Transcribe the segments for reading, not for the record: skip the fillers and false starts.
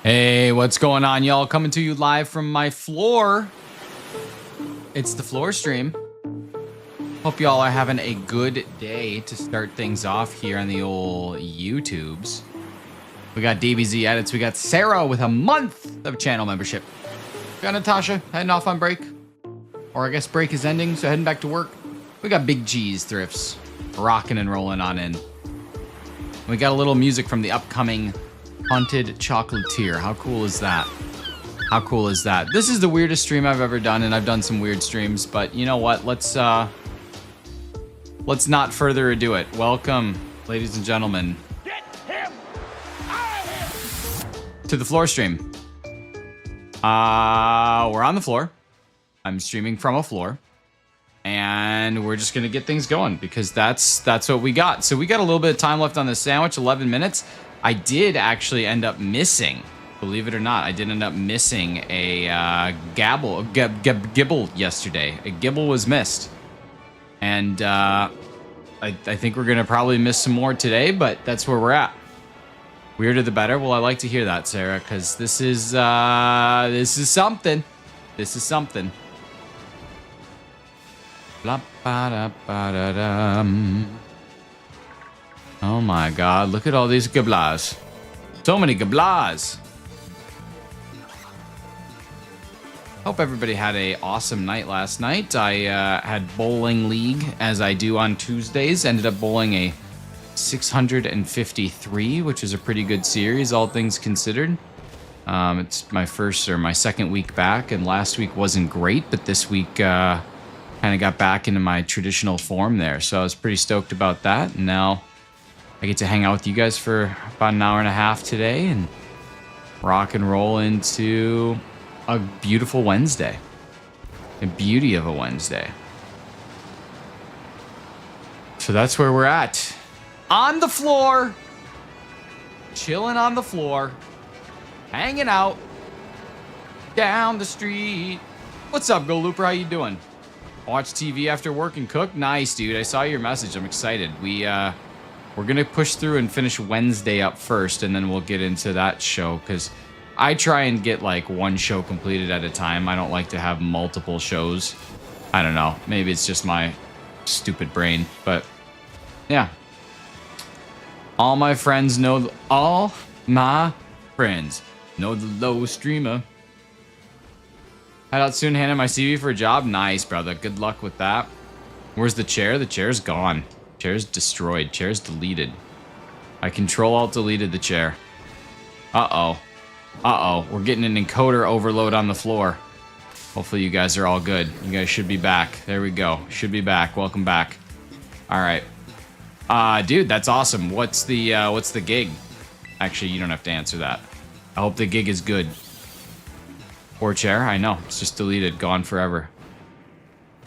Hey, what's going on, y'all? Coming to you live from my floor. It's the floor stream. Hope y'all are having a good day to start things off here on the old YouTubes. We got DBZ Edits. We got Sarah with a month of channel membership. We got Natasha heading off on break. Or I guess break is ending, so heading back to work. We got Big G's Thrifts rocking and rolling on in. We got a little music from the upcoming Haunted Chocolatier. How cool is that? How cool is that? This is the weirdest stream I've ever done, and I've done some weird streams, but you know what? Let's not further ado it. Welcome, ladies and gentlemen, Get him out of here! to the floor stream. We're on the floor. I'm streaming from a floor. And we're just gonna get things going because that's what we got. So we got a little bit of time left on the sandwich, 11 minutes. I did actually end up missing, believe it or not, I did end up missing a gibble yesterday. A gibble was missed. And I think we're gonna probably miss some more today, but that's where we're at. Weirder the better. Well, I like to hear that, Sarah, because this is something. This is something. Blah, ba, da, ba, da, dum. Oh my god, look at all these gablas. So many gablas. Hope everybody had an awesome night last night. I had bowling league as I do on Tuesdays. Ended up bowling a 653, which is a pretty good series, all things considered. It's my first or my second week back, and last week wasn't great, but this week kind of got back into my traditional form there. So I was pretty stoked about that, and now I get to hang out with you guys for about an hour and a half today and rock and roll into a beautiful Wednesday. The beauty of a Wednesday. So that's where we're at. On the floor. Chilling on the floor. Hanging out. Down the street. What's up, Go Looper? How you doing? Watch TV after work and cook? Nice, dude. I saw your message. I'm excited. We're going to push through and finish Wednesday up first, and then we'll get into that show, because I try and get, like, one show completed at a time. I don't like to have multiple shows. I don't know. Maybe it's just my stupid brain, but, yeah. All my friends know the low streamer. Head out soon, hand in my CV for a job. Nice, brother. Good luck with that. Where's the chair? The chair's gone. Chair's destroyed. Chair's deleted. I Control-Alt-deleted the chair. Uh-oh. Uh-oh. We're getting an encoder overload on the floor. Hopefully you guys are all good. You guys should be back. There we go. Should be back. Welcome back. All right. Dude, that's awesome. What's the gig? Actually, you don't have to answer that. I hope the gig is good. Poor chair. I know. It's just deleted. Gone forever.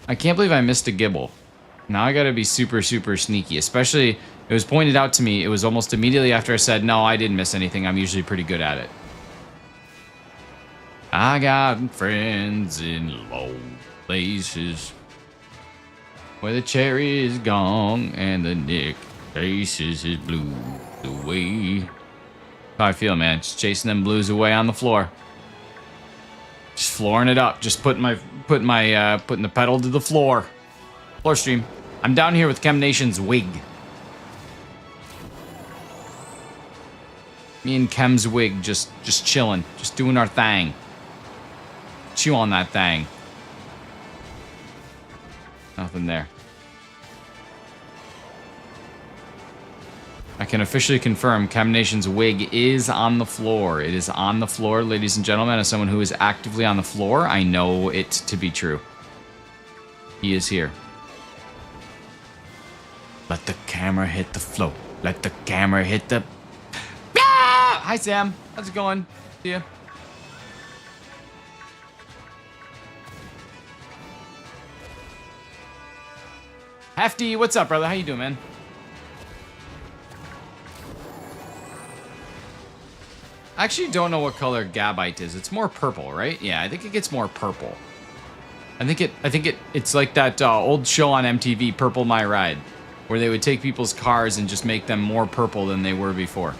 I can't believe I missed a gibble. Now I gotta be super, super sneaky. Especially, it was pointed out to me, it was almost immediately after I said, no, I didn't miss anything. I'm usually pretty good at it. I got friends in low places where the cherry is gone and the necklaces is blue away. How I feel, man. Just chasing them blues away on the floor. Just flooring it up. Just putting the pedal to the floor. Floor stream. I'm down here with Chem Nation's Wig. Me and Chem's Wig just chilling. Just doing our thing. Chew on that thing. Nothing there. I can officially confirm Chem Nation's Wig is on the floor. It is on the floor, ladies and gentlemen. As someone who is actively on the floor, I know it to be true. He is here. Let the camera hit the floor. Let the camera hit the... Ah! Hi, Sam. How's it going? See ya. Hefty, what's up, brother? How you doing, man? I actually don't know what color Gabite is. It's more purple, right? Yeah, I think it gets more purple. I think it's like that old show on MTV, Purple My Ride, where they would take people's cars and just make them more purple than they were before.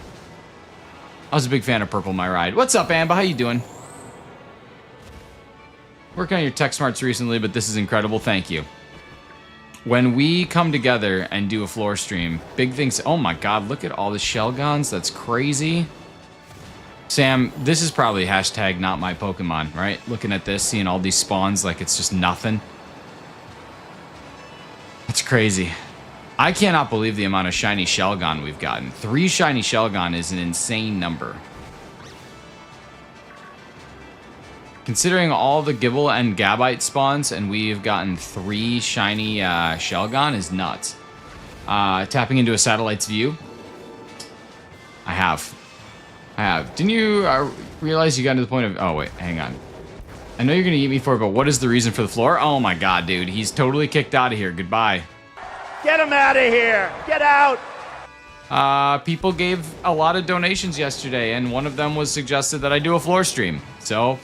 I was a big fan of Purple My Ride. What's up, Amba? How you doing? Working on your tech smarts recently, but this is incredible. Thank you. When we come together and do a floor stream, big things. Oh my god, look at all the Shelgons. That's crazy. Sam, this is probably hashtag not my Pokemon, right? Looking at this, seeing all these spawns like it's just nothing. That's crazy. I cannot believe the amount of shiny Shelgon we've gotten. 3 shiny Shelgon is an insane number. Considering all the Gibble and Gabite spawns, and we've gotten 3 shiny Shelgon is nuts. Tapping into a satellite's view. I have. Didn't you realize you got to the point of... Oh, wait, hang on. I know you're going to eat me for it, but what is the reason for the floor? Oh my god, dude. He's totally kicked out of here. Goodbye. Get him out of here! Get out! People gave a lot of donations yesterday, and one of them was suggested that I do a floor stream. So...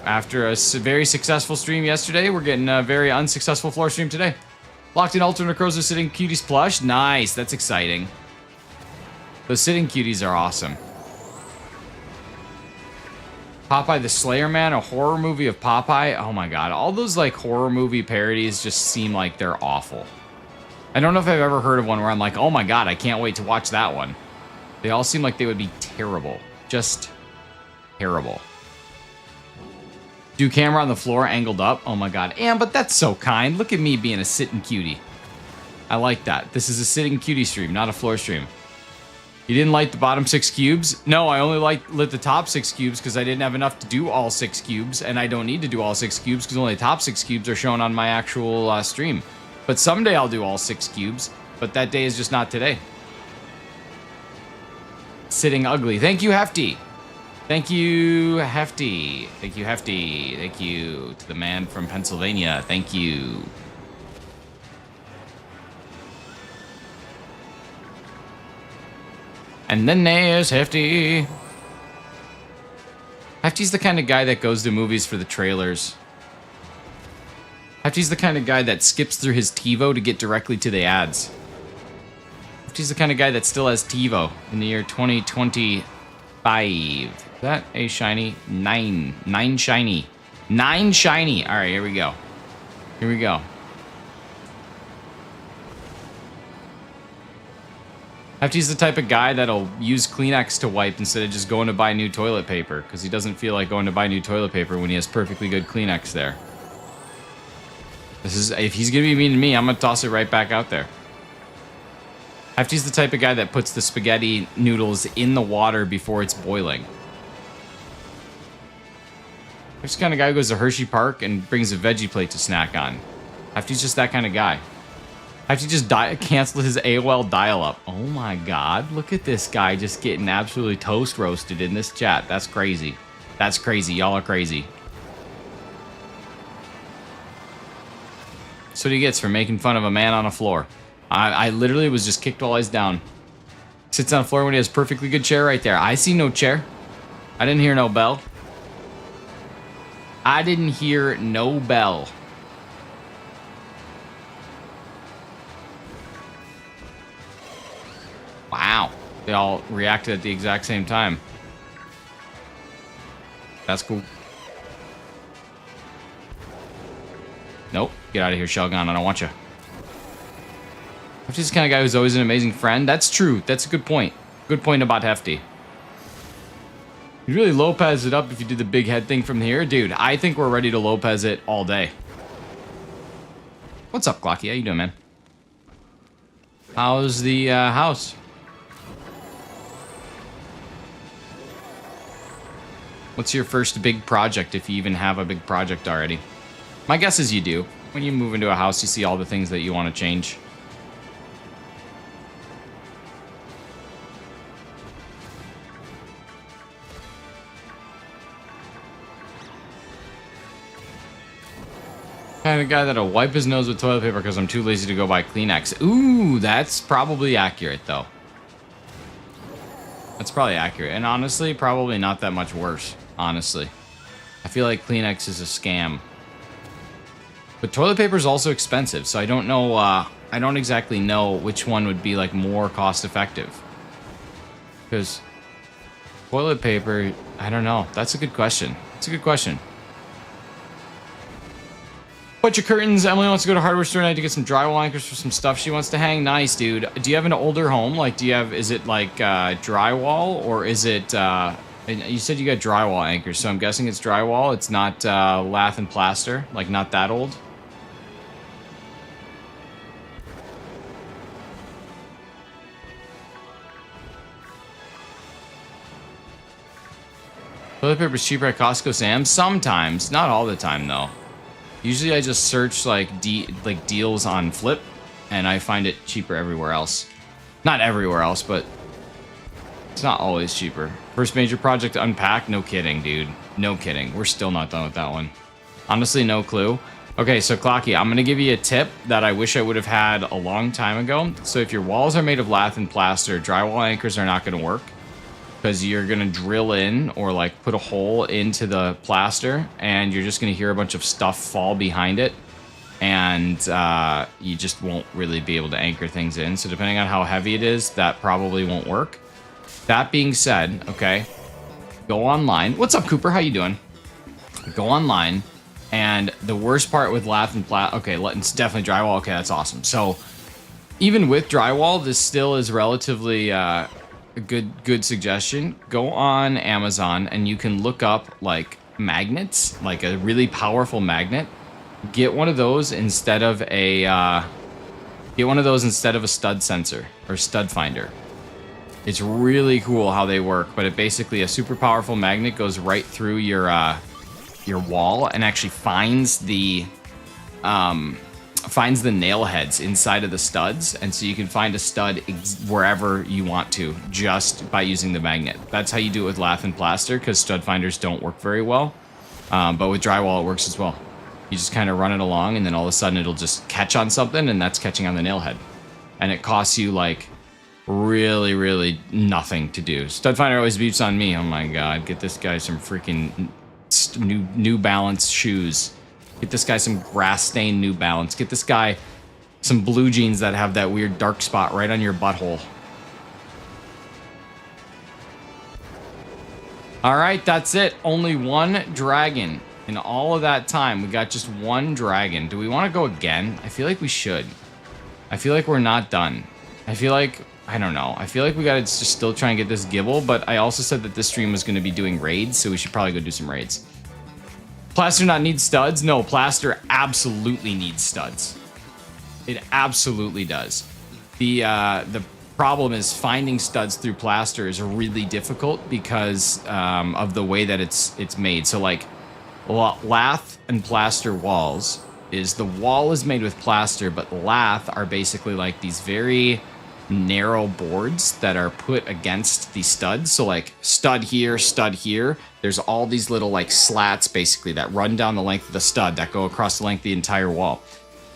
after a very successful stream yesterday, we're getting a very unsuccessful floor stream today. Locked in Ultra Necrosis Sitting Cuties plush. Nice, that's exciting. Those Sitting Cuties are awesome. Popeye the Slayer Man, a horror movie of Popeye. Oh my god, all those like horror movie parodies just seem like they're awful. I don't know if I've ever heard of one where I'm like, oh my god, I can't wait to watch that one. They all seem like they would be terrible. Just terrible. Do camera on the floor angled up. Oh my god. But that's so kind. Look at me being a sitting cutie. I like that. This is a sitting cutie stream, not a floor stream. You didn't light the bottom 6 cubes? No, I only lit the top 6 cubes because I didn't have enough to do all 6 cubes, and I don't need to do all 6 cubes because only the top 6 cubes are shown on my actual stream. But someday I'll do all 6 cubes, but that day is just not today. Sitting ugly. Thank you, Hefty. Thank you, Hefty. Thank you, Hefty. Thank you to the man from Pennsylvania. Thank you. And then there's Hefty. Hefty's the kind of guy that goes to movies for the trailers. Hefty's the kind of guy that skips through his TiVo to get directly to the ads. Hefty's the kind of guy that still has TiVo in the year 2025. Is that a shiny? 9. 9 shiny. 9 shiny. All right, here we go. Here we go. Hefty's the type of guy that'll use Kleenex to wipe instead of just going to buy new toilet paper because he doesn't feel like going to buy new toilet paper when he has perfectly good Kleenex there. This is, if he's gonna be mean to me, I'm gonna toss it right back out there. Hefty's the type of guy that puts the spaghetti noodles in the water before it's boiling. There's the kind of guy who goes to Hershey Park and brings a veggie plate to snack on. Hefty's just that kind of guy. Hefty just canceled his AOL dial-up. Oh my god, look at this guy just getting absolutely toast roasted in this chat. That's crazy. That's crazy. Y'all are crazy. That's what he gets for making fun of a man on a floor. I literally was just kicked while I was down. Sits on the floor when he has perfectly good chair right there. I see no chair. I didn't hear no bell. I didn't hear no bell. Wow. They all reacted at the exact same time. That's cool. Nope. Get out of here, Shelgon. I don't want you. Hefty's the kind of guy who's always an amazing friend. That's true. That's a good point. Good point about Hefty. You really Lopez it up if you do the big head thing from here. Dude, I think we're ready to Lopez it all day. What's up, Glocky? How you doing, man? How's the house? What's your first big project, if you even have a big project already? My guess is you do. When you move into a house, you see all the things that you want to change. Kind of guy that'll wipe his nose with toilet paper because I'm too lazy to go buy Kleenex. Ooh, that's probably accurate, though. That's probably accurate. And honestly, probably not that much worse, honestly. I feel like Kleenex is a scam. But toilet paper is also expensive, so I don't know, I don't exactly know which one would be, like, more cost-effective. Because Toilet paper, I don't know. That's a good question. It's a good question. Bunch of curtains. Emily wants to go to hardware store tonight to get some drywall anchors for some stuff she wants to hang. Nice, dude. Do you have an older home? Like, is it like drywall, or is it, you said you got drywall anchors, so I'm guessing it's drywall. It's not lath and plaster, like not that old. Toilet paper is cheaper at Costco, Sam. Sometimes, not all the time though. Usually I just search like deals on Flip, and I find it cheaper everywhere else. Not everywhere else, but it's not always cheaper. First major project to unpack? No kidding, dude. No kidding. We're still not done with that one. Honestly, no clue. Okay, so Clocky, I'm gonna give you a tip that I wish I would have had a long time ago. So if your walls are made of lath and plaster, drywall anchors are not gonna work, because you're gonna drill in or like put a hole into the plaster, and you're just gonna hear a bunch of stuff fall behind it, and you just won't really be able to anchor things in. So depending on how heavy it is, that probably won't work. That being said, okay, go online. What's up, Cooper? How you doing? Go online, and the worst part with lath and okay, it's definitely drywall. Okay, that's awesome. So even with drywall, this still is relatively a good suggestion. Go on Amazon and you can look up like magnets, like a really powerful magnet. Get one of those instead of a stud sensor or stud finder. It's really cool how they work, but it basically, a super powerful magnet goes right through your wall and actually finds the nail heads inside of the studs, and so you can find a stud wherever you want to just by using the magnet. That's how you do it with lath and plaster, because stud finders don't work very well, but with drywall it works as well. You just kind of run it along, and then all of a sudden it'll just catch on something, and that's catching on the nail head, and it costs you like really nothing to do. Stud finder always beats on me. Oh my god, get this guy some freaking New Balance shoes. Get this guy some grass-stained New Balance. Get this guy some blue jeans that have that weird dark spot right on your butthole. All right, that's it. Only one dragon in all of that time. We got just one dragon. Do we want to go again? I feel like we should. I feel like we're not done. I feel like, I don't know. I feel like we got to just still try and get this Gibble, but I also said that this stream was going to be doing raids, so we should probably go do some raids. Plaster not need studs? No, plaster absolutely needs studs. It absolutely does. The problem is finding studs through plaster is really difficult because of the way that it's made. So like lath and plaster walls is, the wall is made with plaster, but lath are basically like these very narrow boards that are put against the studs. So like stud here, there's all these little like slats basically that run down the length of the stud that go across the length of the entire wall.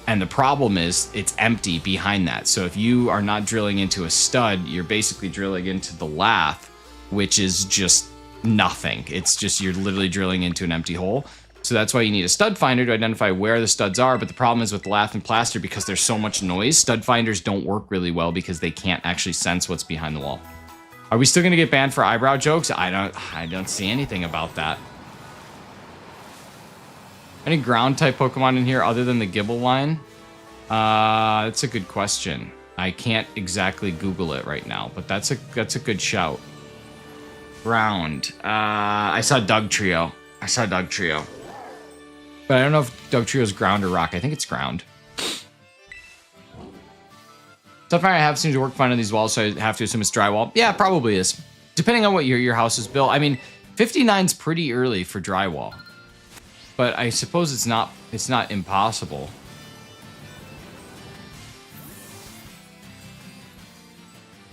And the problem is it's empty behind that. So if you are not drilling into a stud, you're basically drilling into the lath, which is just nothing. It's just, you're literally drilling into an empty hole. So that's why you need a stud finder to identify where the studs are. But the problem is with lath and plaster, because there's so much noise, stud finders don't work really well because they can't actually sense what's behind the wall. Are we still gonna get banned for eyebrow jokes? I don't see anything about that. Any ground type Pokemon in here other than the Gibble line? That's a good question. I can't exactly Google it right now, but that's a good shout. Ground. I saw Dugtrio. But I don't know if Dugtrio is ground or rock. I think it's ground. Stuff I have seems to work fine on these walls, so I have to assume it's drywall. Yeah, it probably is. Depending on what your house is built. I mean, 59's pretty early for drywall. But I suppose it's not impossible.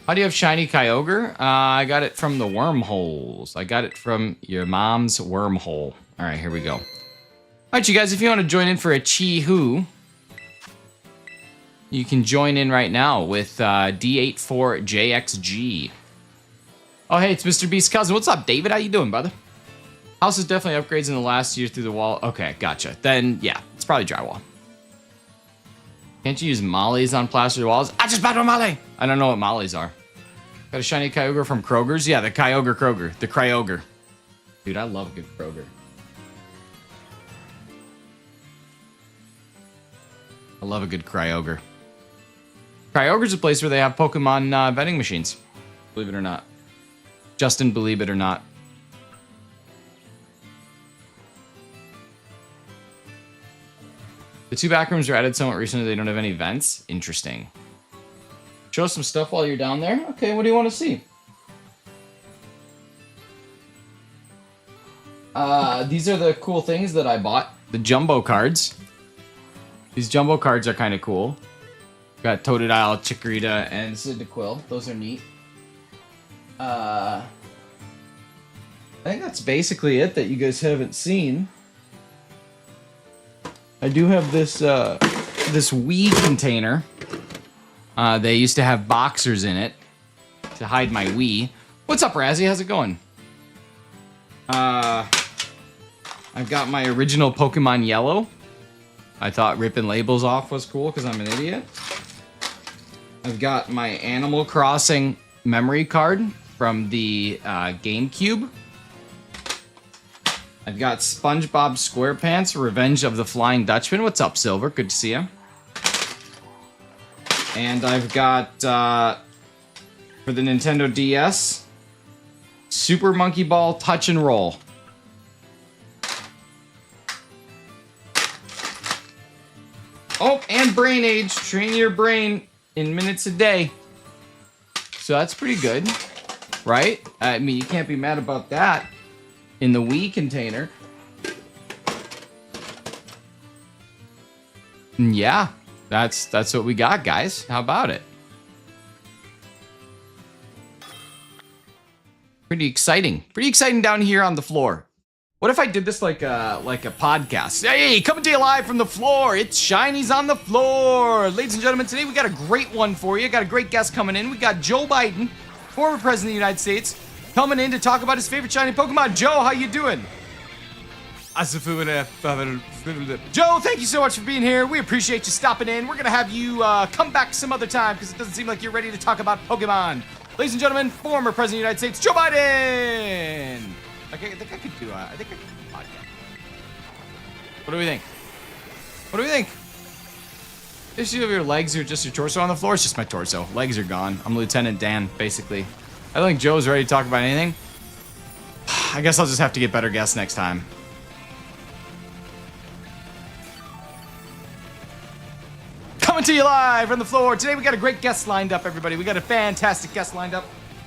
How do you have shiny Kyogre? I got it from the wormholes. I got it from your mom's wormhole. All right, here we go. All right, you guys, if you want to join in for a Chi-Hu, you can join in right now with D84JXG. Oh, hey, it's Mr. Beast's cousin. What's up, David? How you doing, brother? House is definitely upgrades in the last year through the wall. Okay, gotcha. Then, yeah, it's probably drywall. Can't you use mollies on plastered walls? I just bought a molly! I don't know what mollies are. Got a shiny Kyogre from Kroger's? Yeah, the Kroger. The Kyogre. Dude, I love a good Kroger. I love a good Kyogre. Kyogre's a place where they have Pokemon vending machines. Believe it or not. Justin, believe it or not. The 2 back rooms were added somewhat recently. They don't have any vents. Interesting. Show some stuff while you're down there. Okay, what do you want to see? These are the cool things that I bought. The jumbo cards. These jumbo cards are kind of cool. Got Totodile, Chikorita, and Cyndaquil. Those are neat. I think that's basically it that you guys haven't seen. I do have this this Wii container. They used to have boxers in it to hide my Wii. What's up, Razzie? How's it going? I've got my original Pokemon Yellow. I thought ripping labels off was cool because I'm an idiot. I've got my Animal Crossing memory card from the GameCube. I've got SpongeBob SquarePants, Revenge of the Flying Dutchman. What's up, Silver? Good to see you. And I've got, for the Nintendo DS, Super Monkey Ball Touch and Roll. Oh, and Brain Age. Train your brain in minutes a day. So that's pretty good, right? I mean, you can't be mad about that. In the Wii container. Yeah, that's what we got, guys. How about it? Pretty exciting. Pretty exciting down here on the floor. What if I did this like a podcast? Hey, coming to you live from the floor. It's Shinies on the floor. Ladies and gentlemen, today we got a great one for you. Got a great guest coming in. We got Joe Biden, former president of the United States, coming in to talk about his favorite shiny Pokemon. Joe, how you doing? Joe, thank you so much for being here. We appreciate you stopping in. We're going to have you come back some other time because it doesn't seem like you're ready to talk about Pokemon. Ladies and gentlemen, former president of the United States, Joe Biden. I think I could do a podcast. What do we think? What do we think? If you have your legs or just your torso on the floor, it's just my torso. Legs are gone. I'm Lieutenant Dan, basically. I don't think Joe's ready to talk about anything. I guess I'll just have to get better guests next time. Coming to you live from the floor. Today we got a great guest lined up, everybody. We got a fantastic guest lined up.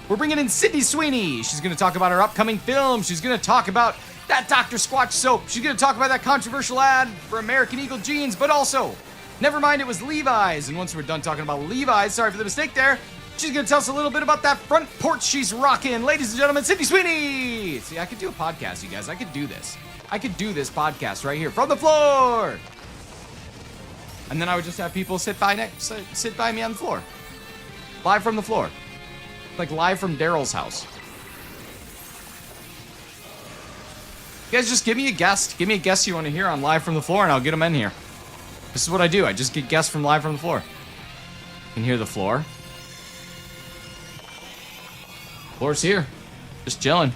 We're bringing in Sydney Sweeney. She's going to talk about her upcoming film. She's going to talk about that Dr. Squatch soap. She's going to talk about that controversial ad for American Eagle jeans, but also, never mind, it was Levi's. And once we're done talking about Levi's, sorry for the mistake there, she's going to tell us a little bit about that front porch she's rocking. Ladies and gentlemen, Sydney Sweeney. See, I could do a podcast, you guys. I could do this. I could do this podcast right here from the floor. And then I would just have people sit by me on the floor. Live from the floor. Like live from Daryl's house. You guys just give me a guest. Give me a guest you want to hear on Live from the Floor and I'll get them in here. This is what I do. I just get guests from Live from the Floor. You can hear the floor. Floor's here. Just chilling.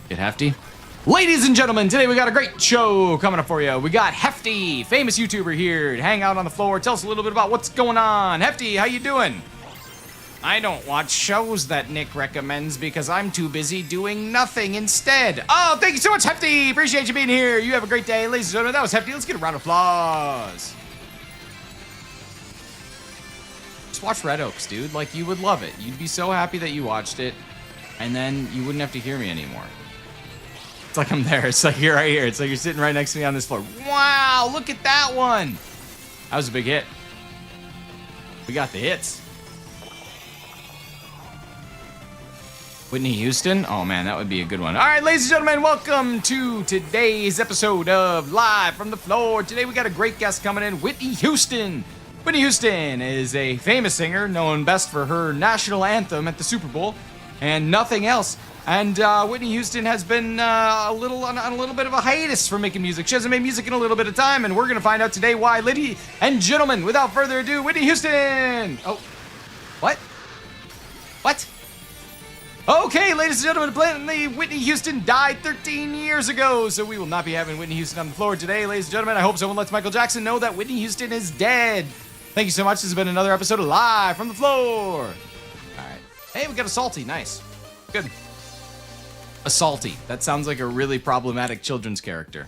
Get hefty. Ladies and gentlemen, today we got a great show coming up for you. We got Hefty, famous YouTuber here to hang out on the floor. Tell us a little bit about what's going on. Hefty, how you doing? I don't watch shows that Nick recommends because I'm too busy doing nothing instead. Oh, thank you so much, Hefty. Appreciate you being here. You have a great day. Ladies and gentlemen, that was Hefty. Let's get a round of applause. Just watch Red Oaks, dude. Like, you would love it. You'd be so happy that you watched it, and then you wouldn't have to hear me anymore. It's like I'm there. It's like you're right here. It's like you're sitting right next to me on this floor. Wow, look at that one. That was a big hit. We got the hits. Whitney Houston? Oh man, that would be a good one. All right, ladies and gentlemen, welcome to today's episode of Live from the Floor. Today we got a great guest coming in, Whitney Houston. Whitney Houston is a famous singer known best for her national anthem at the Super Bowl and nothing else. And Whitney Houston has been a little on a little bit of a hiatus for making music. She hasn't made music in a little bit of time, and we're going to find out today why. Ladies and gentlemen, without further ado, Whitney Houston! Oh, what? What? Okay, ladies and gentlemen, apparently Whitney Houston died 13 years ago, so we will not be having Whitney Houston on the floor today, ladies and gentlemen. I hope someone lets Michael Jackson know that Whitney Houston is dead. Thank you so much. This has been another episode of Live from the Floor. All right. Hey, we got a salty. Nice. Good. A salty. That sounds like a really problematic children's character.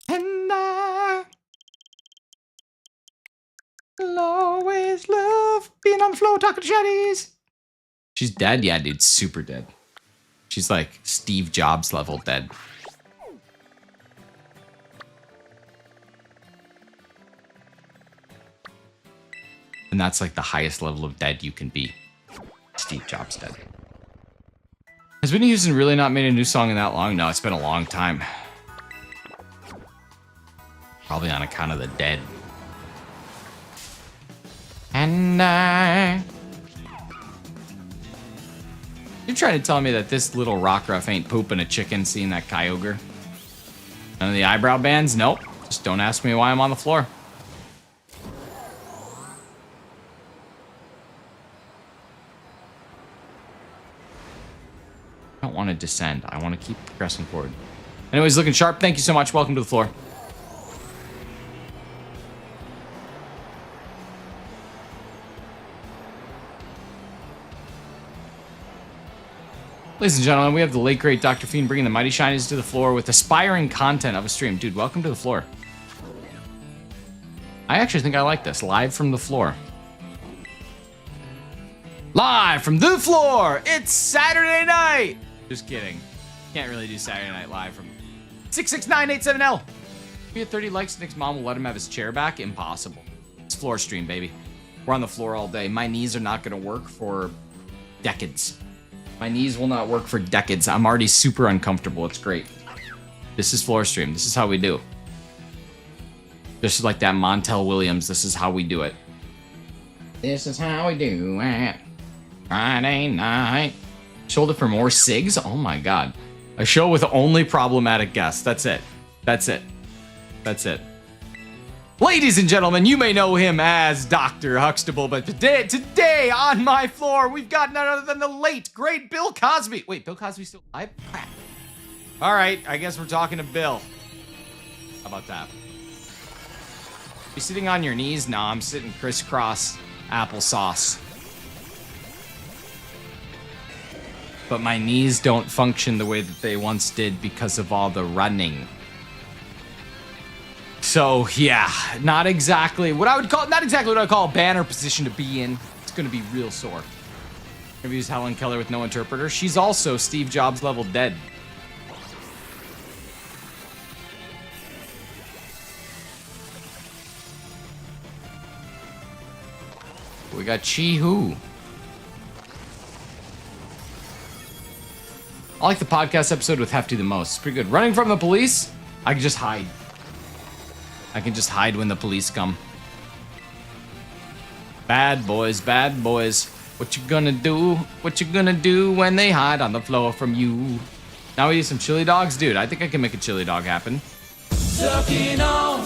And I will always love being on the floor talking to shaddies. She's dead? Yeah, dude, super dead. She's like Steve Jobs level dead. And that's like the highest level of dead you can be. Steve Jobs dead. Has Whitney Houston really not made a new song in that long? No, it's been a long time. Probably on account of the dead. And you're trying to tell me that this little rock ruff ain't pooping a chicken seeing that Kyogre? None of the eyebrow bands? Nope. Just don't ask me why I'm on the floor. I don't want to descend. I want to keep progressing forward. Anyways, looking sharp. Thank you so much. Welcome to the floor. Ladies and gentlemen, we have the late great Dr. Fiend bringing the Mighty Shinies to the floor with aspiring content of a stream. Dude, welcome to the floor. I actually think I like this. Live from the floor. Live from the floor! It's Saturday night! Just kidding. Can't really do Saturday Night Live from 66987L. We had 30 likes. Nick's mom will let him have his chair back. Impossible. It's floor stream, baby. We're on the floor all day. My knees are not going to work for decades. My knees will not work for decades. I'm already super uncomfortable. It's great. This is floor stream. This is how we do. This is like that Montel Williams. This is how we do it. This is how we do it. Friday night. Shoulder for more SIGs? Oh my god. A show with only problematic guests. That's it. That's it. That's it. Ladies and gentlemen, you may know him as Dr. Huxtable, but today on my floor, we've got none other than the late, great Bill Cosby. Wait, Bill Cosby's still alive? Crap. All right, I guess we're talking to Bill. How about that? You sitting on your knees? No, I'm sitting crisscross applesauce. But my knees don't function the way that they once did because of all the running. So, yeah, not exactly what I would call a banner position to be in. It's going to be real sore. Maybe use Helen Keller with no interpreter. She's also Steve Jobs level dead. We got Chi-Hu. I like the podcast episode with Hefty the most. It's pretty good. Running from the police? I can just hide. I can just hide when the police come. Bad boys, bad boys. What you gonna do? What you gonna do when they hide on the floor from you? Now we need some chili dogs? Dude, I think I can make a chili dog happen. Sucking on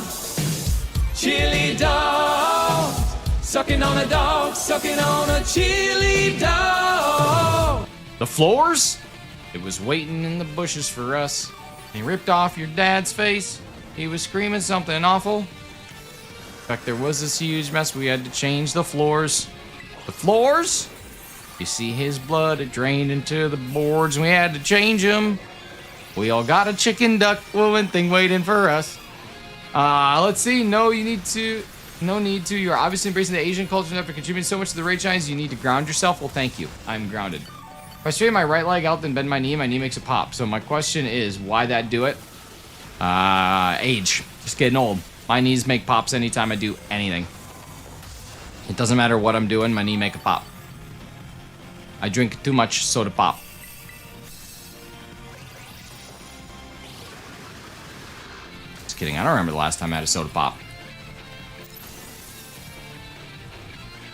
chili dogs. Sucking on a dog. Sucking on a chili dog. The floors? It was waiting in the bushes for us. He ripped off your dad's face. He was screaming something awful. In fact, there was this huge mess. We had to change the floors. The floors? You see his blood, it drained into the boards, and we had to change them. We all got a chicken duck woman thing waiting for us. Let's see. No need to. You're obviously embracing the Asian culture and after contributing so much to the raid shines, you need to ground yourself. Well, thank you. I'm grounded. If I straighten my right leg out, then bend my knee makes a pop. So my question is, why that do it? Age. Just getting old. My knees make pops anytime I do anything. It doesn't matter what I'm doing, my knee make a pop. I drink too much soda pop. Just kidding, I don't remember the last time I had a soda pop.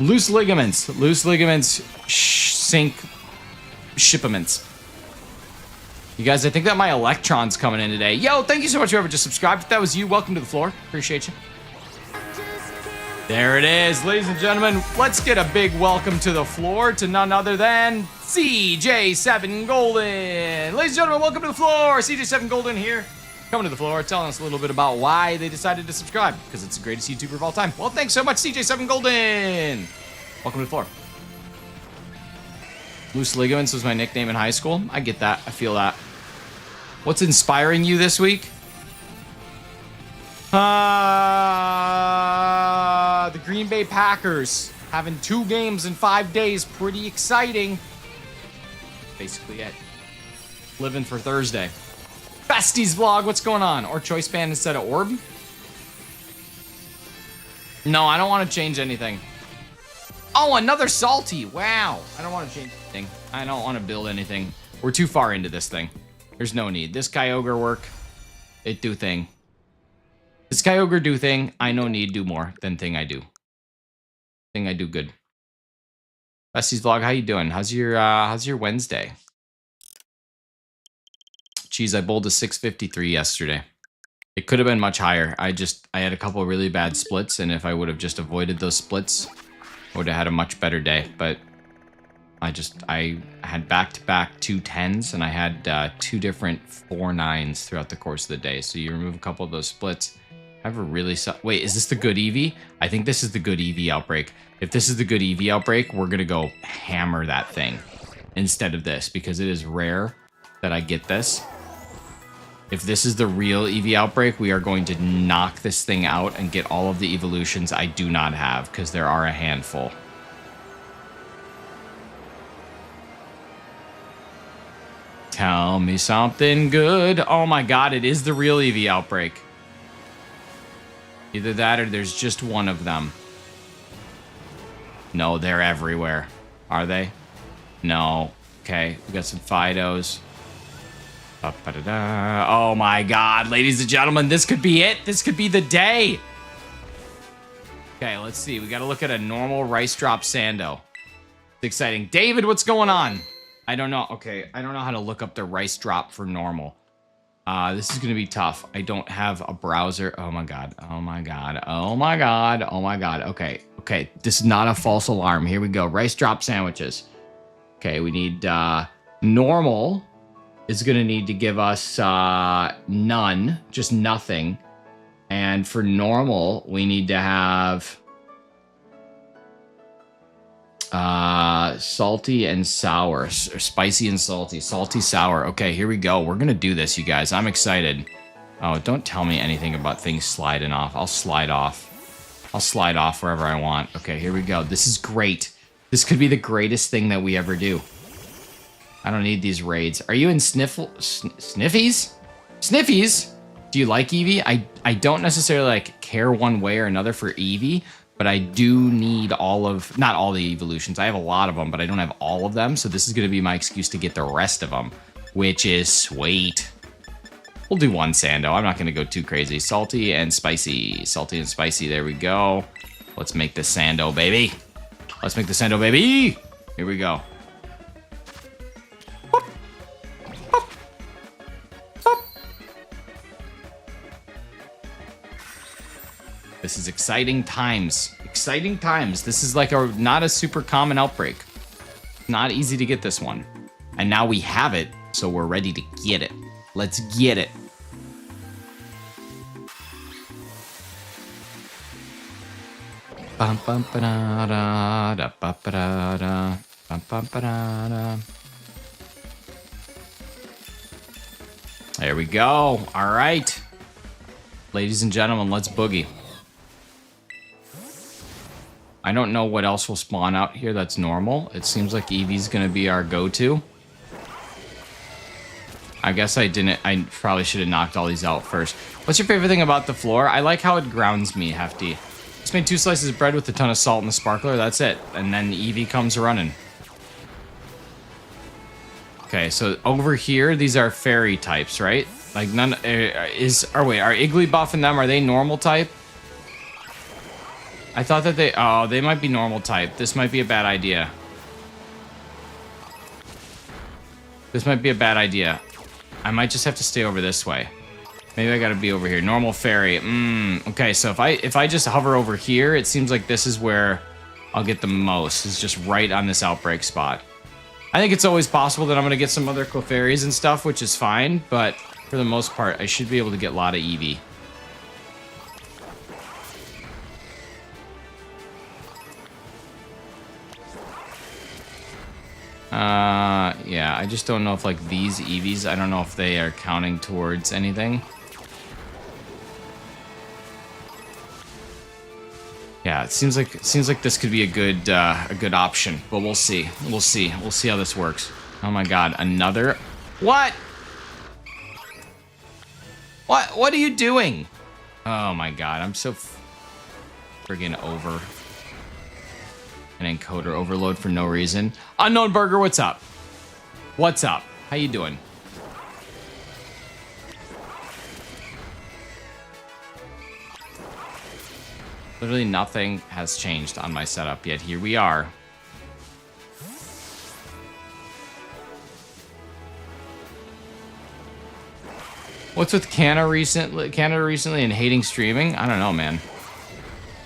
Loose ligaments. Loose ligaments sink shipments. You guys, I think that my Electron's coming in today. Yo, thank you so much, whoever just subscribed. If that was you, welcome to the floor. Appreciate you. There it is, ladies and gentlemen. Let's get a big welcome to the floor to none other than CJ7 Golden. Ladies and gentlemen, welcome to the floor. CJ7 Golden here, coming to the floor, telling us a little bit about why they decided to subscribe, because it's the greatest YouTuber of all time. Well, thanks so much, CJ7 Golden. Welcome to the floor. Loose ligaments was my nickname in high school. I get that. I feel that. What's inspiring you this week? The Green Bay Packers having 2 games in 5 days. Pretty exciting. Basically it. Living for Thursday. Besties vlog, what's going on? Or choice band instead of orb? No, I don't want to change anything. Oh, another salty. Wow. I don't want to change anything. I don't want to build anything. We're too far into this thing. There's no need. This Kyogre work. It do thing. This Kyogre do thing. I no need do more than thing I do. Thing I do good. Besties vlog, how you doing? How's your Wednesday? Geez, I bowled a 653 yesterday. It could have been much higher. I had a couple of really bad splits, and if I would have just avoided those splits, I would have had a much better day. But I had back-to-back 2 10s, and I had 2 different 4 9s throughout the course of the day. So you remove a couple of those splits. I have a really... Wait, is this the good Eevee? I think this is the good Eevee outbreak. If this is the good Eevee outbreak, we're going to go hammer that thing instead of this, because it is rare that I get this. If this is the real Eevee outbreak, we are going to knock this thing out and get all of the evolutions I do not have, because there are a handful. Tell me something good. Oh my god, it is the real Eevee outbreak. Either that or there's just one of them. No, they're everywhere. Are they? No. Okay, we got some Fidos. Oh my god, ladies and gentlemen, this could be it. This could be the day. Okay, let's see. We gotta look at a normal Rice Drop Sando. It's exciting. David, what's going on? I don't know. Okay, I don't know how to look up the Rice Drop for normal. This is gonna be tough. I don't have a browser. Oh my god. Oh my god. Oh my god. Oh my god. Okay. Okay. This is not a false alarm. Here we go. Rice Drop sandwiches. Okay, we need normal is gonna need to give us none, just nothing. And for normal, we need to have salty and sour, or spicy and salty, sour. Okay, here we go. We're gonna do this, you guys. I'm excited. Oh, don't tell me anything about things sliding off. I'll slide off. I'll slide off wherever I want. Okay, here we go. This is great. This could be the greatest thing that we ever do. I don't need these raids. Are you in Sniffies? Sniffies? Do you like Eevee? I don't necessarily care one way or another for Eevee, but I do need not all the evolutions. I have a lot of them, but I don't have all of them. So this is going to be my excuse to get the rest of them, which is sweet. We'll do 1 Sando. I'm not going to go too crazy. Salty and spicy. Salty and spicy. There we go. Let's make the Sando, baby. Let's make the Sando, baby. Here we go. This is exciting times. Exciting times. This is like not a super common outbreak. Not easy to get this one. And now we have it, so we're ready to get it. Let's get it. There we go. All right. Ladies and gentlemen, let's boogie. I don't know what else will spawn out here that's normal. It seems like Eevee's gonna be our go-to. I guess I probably should have knocked all these out first. What's your favorite thing about the floor? I like how it grounds me, Hefty. Just made 2 slices of bread with a ton of salt and a sparkler, that's it. And then Eevee comes running. Okay, so over here, these are fairy types, right? Like none, are Igglybuff and them, are they normal type? I thought that they might be normal type. This might be a bad idea. This might be a bad idea. I might just have to stay over this way. Maybe I gotta be over here. Normal fairy. Okay, so if I just hover over here, it seems like this is where I'll get the most. It's just right on this outbreak spot. I think it's always possible that I'm gonna get some other Clefairies and stuff, which is fine, but for the most part, I should be able to get a lot of Eevee. Yeah, I just don't know if, like, these Eevees, I don't know if they are counting towards anything. Yeah, it seems like this could be a good option, but we'll see. We'll see how this works. Oh my god, another... What? What are you doing? Oh my god, I'm so friggin' over. An encoder overload for no reason. Unknown Burger, what's up? What's up? How you doing? Literally nothing has changed on my setup yet. Here we are. What's with Canada recently and hating streaming? I don't know, man.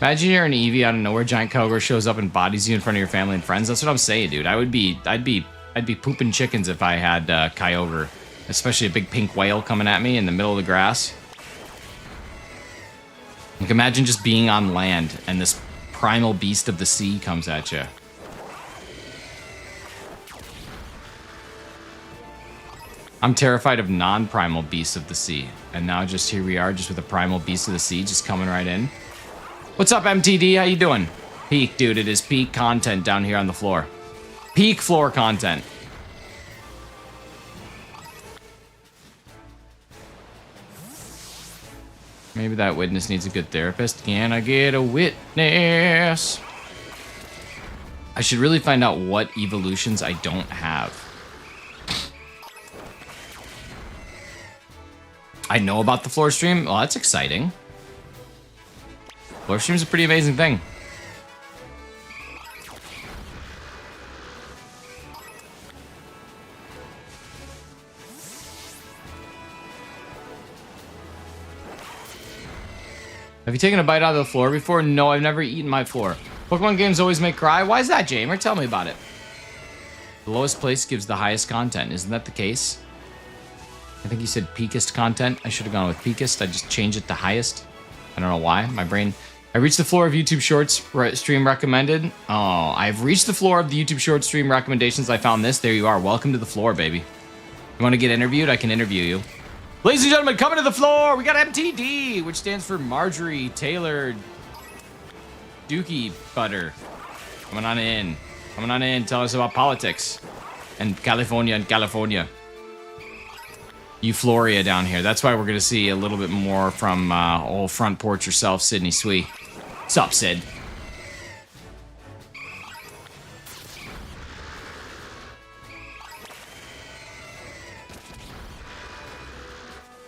Imagine you're an Eevee out of nowhere, giant Kyogre shows up and bodies you in front of your family and friends. That's what I'm saying, dude. I'd be pooping chickens if I had Kyogre, especially a big pink whale coming at me in the middle of the grass. Like, imagine just being on land and this primal beast of the sea comes at you. I'm terrified of non-primal beasts of the sea. And now just here we are, just with a primal beast of the sea just coming right in. What's up, MTD? How you doing? Peak, dude. It is peak content down here on the floor. Peak floor content. Maybe that witness needs a good therapist. Can I get a witness? I should really find out what evolutions I don't have. I know about the floor stream. Well, that's exciting. Floor stream is a pretty amazing thing. Have you taken a bite out of the floor before? No, I've never eaten my floor. Pokemon games always make cry. Why is that, Jamer? Tell me about it. The lowest place gives the highest content. Isn't that the case? I think you said peakest content. I should have gone with peakest. I just changed it to highest. I don't know why. My brain... I reached the floor of YouTube Shorts stream recommended. Oh, I've reached the floor of the YouTube Shorts stream recommendations. I found this. There you are. Welcome to the floor, baby. You want to get interviewed? I can interview you. Ladies and gentlemen, coming to the floor, we got MTD, which stands for Marjorie Taylor Dookie Butter. Coming on in. Coming on in. Tell us about politics and California. Euphoria down here. That's why we're going to see a little bit more from old front porch yourself, Sydney Swee. What's up, Sid?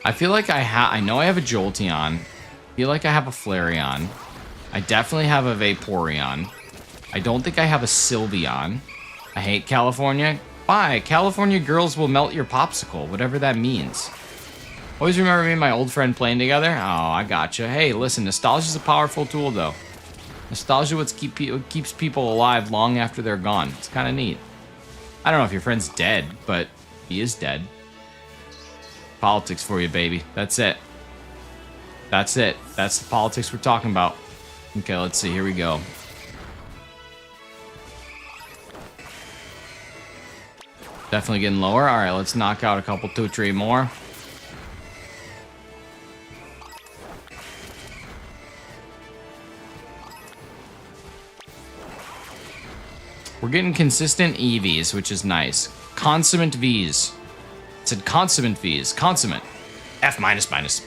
I feel like I know I have a Jolteon. I feel like I have a Flareon. I definitely have a Vaporeon. I don't think I have a Sylveon. I hate California. Why? California girls will melt your popsicle, whatever that means. Always remember me and my old friend playing together? Oh, I gotcha. Hey, listen, nostalgia's a powerful tool, though. Nostalgia what keeps people alive long after they're gone. It's kind of neat. I don't know if your friend's dead, but he is dead. Politics for you, baby. That's it. That's it. That's the politics we're talking about. Okay, let's see. Here we go. Definitely getting lower. All right, let's knock out a couple, 2, 3 more. We're getting consistent EVs, which is nice. Consummate Vs. It said consummate Vs. Consummate. F minus minus.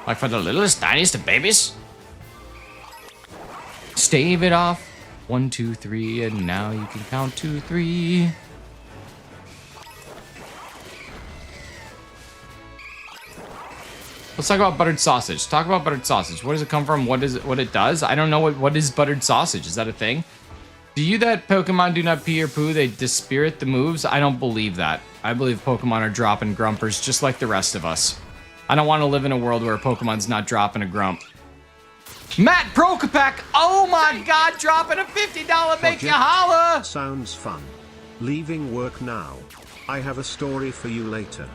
Like for the littlest, tiniest of babies. Stave it off. 1, 2, 3, and now you can count 2, 3. Let's talk about buttered sausage. Talk about buttered sausage. Where does it come from? What is it? What it does? I don't know what is buttered sausage. Is that a thing? Do you that Pokemon do not pee or poo? They dispirit the moves? I don't believe that. I believe Pokemon are dropping grumpers just like the rest of us. I don't want to live in a world where Pokemon's not dropping a grump. Matt Prokopak! Oh my god, dropping a $50 make you holla! Sounds fun. Leaving work now. I have a story for you later.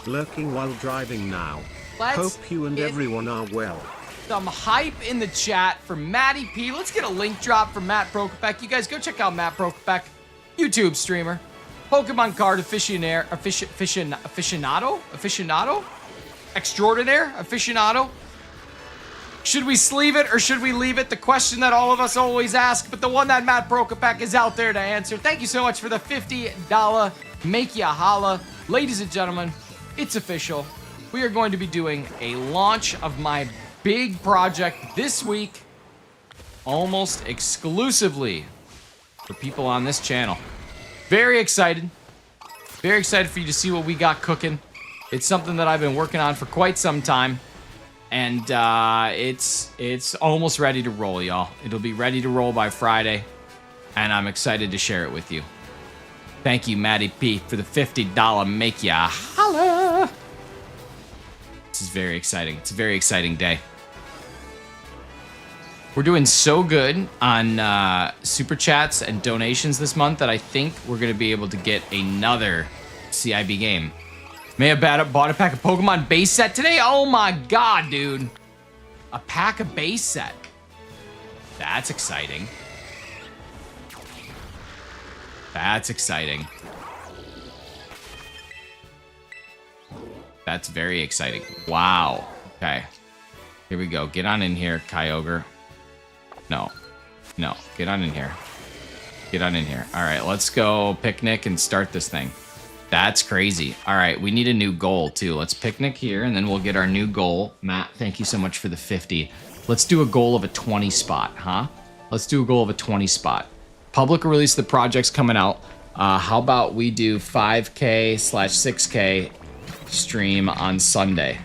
Lurking while driving now. Let's Hope you and everyone are well. Some hype in the chat for Matty P. Let's get a link drop from Matt Prokopak. You guys go check out Matt Prokopak, YouTube streamer, Pokemon card aficionado, extraordinaire, aficionado. Should we sleeve it or should we leave it? The question that all of us always ask, but the one that Matt Prokopak is out there to answer. Thank you so much for the $50 make ya holla. Ladies and gentlemen, it's official. We are going to be doing a launch of my big project this week, almost exclusively for people on this channel. Very excited. Very excited for you to see what we got cooking. It's something that I've been working on for quite some time. And it's almost ready to roll, y'all. It'll be ready to roll by Friday. And I'm excited to share it with you. Thank you, Matty P, for the $50 make ya holla. This is very exciting. It's a very exciting day. We're doing so good on super chats and donations this month that I think we're going to be able to get another CIB game. May have bought a pack of Pokemon base set today. Oh my god, dude. A pack of base set. That's exciting. That's exciting. That's very exciting. Wow. Okay. Here we go. Get on in here, Kyogre. No. No. Get on in here. Get on in here. All right, let's go picnic and start this thing. That's crazy. All right, we need a new goal, too. Let's picnic here, and then we'll get our new goal. Matt, thank you so much for the 50. Let's do a goal of a 20 spot, huh? Let's do a goal of a 20 spot. Public release of the project's coming out. How about we do 5K/6K stream on Sunday?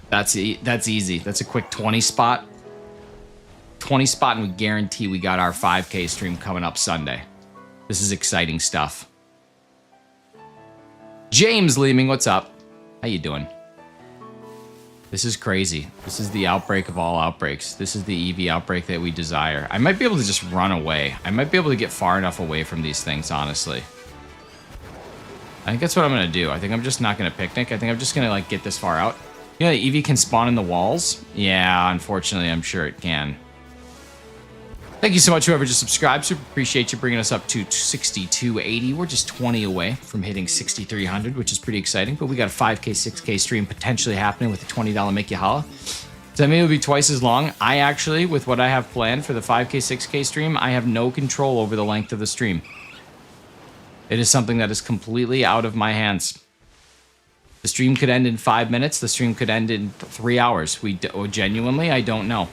That's easy. That's a quick 20 spot. 20 spot, and we guarantee we got our 5K stream coming up Sunday. This is exciting stuff. James Leeming, what's up? How you doing? This is crazy. This is the outbreak of all outbreaks. This is the Eevee outbreak that we desire. I might be able to just run away. I might be able to get far enough away from these things, honestly. I think that's what I'm going to do. I think I'm just not going to picnic. I think I'm just going to, like, get this far out. You know, the Eevee can spawn in the walls? Yeah, unfortunately, I'm sure it can. Thank you so much, whoever just subscribed. Super appreciate you bringing us up to 6,280. We're just 20 away from hitting 6,300, which is pretty exciting. But we got a 5K, 6K stream potentially happening with a $20 make you holla. Does that mean it'll be twice as long? I actually, with what I have planned for the 5K, 6K stream, I have no control over the length of the stream. It is something that is completely out of my hands. The stream could end in 5 minutes. The stream could end in 3 hours. Genuinely, I don't know.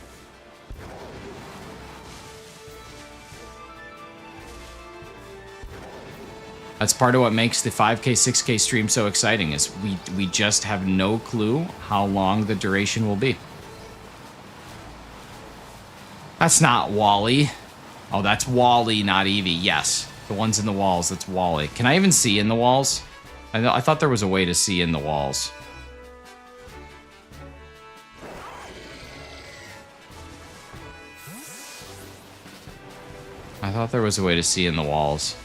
That's part of what makes the 5K, 6K stream so exciting, is we just have no clue how long the duration will be. That's not Wally. Oh, that's Wally, not Eevee. Yes, the ones in the walls, that's Wally. Can I even see in the walls? I thought there was a way to see in the walls. I thought there was a way to see in the walls.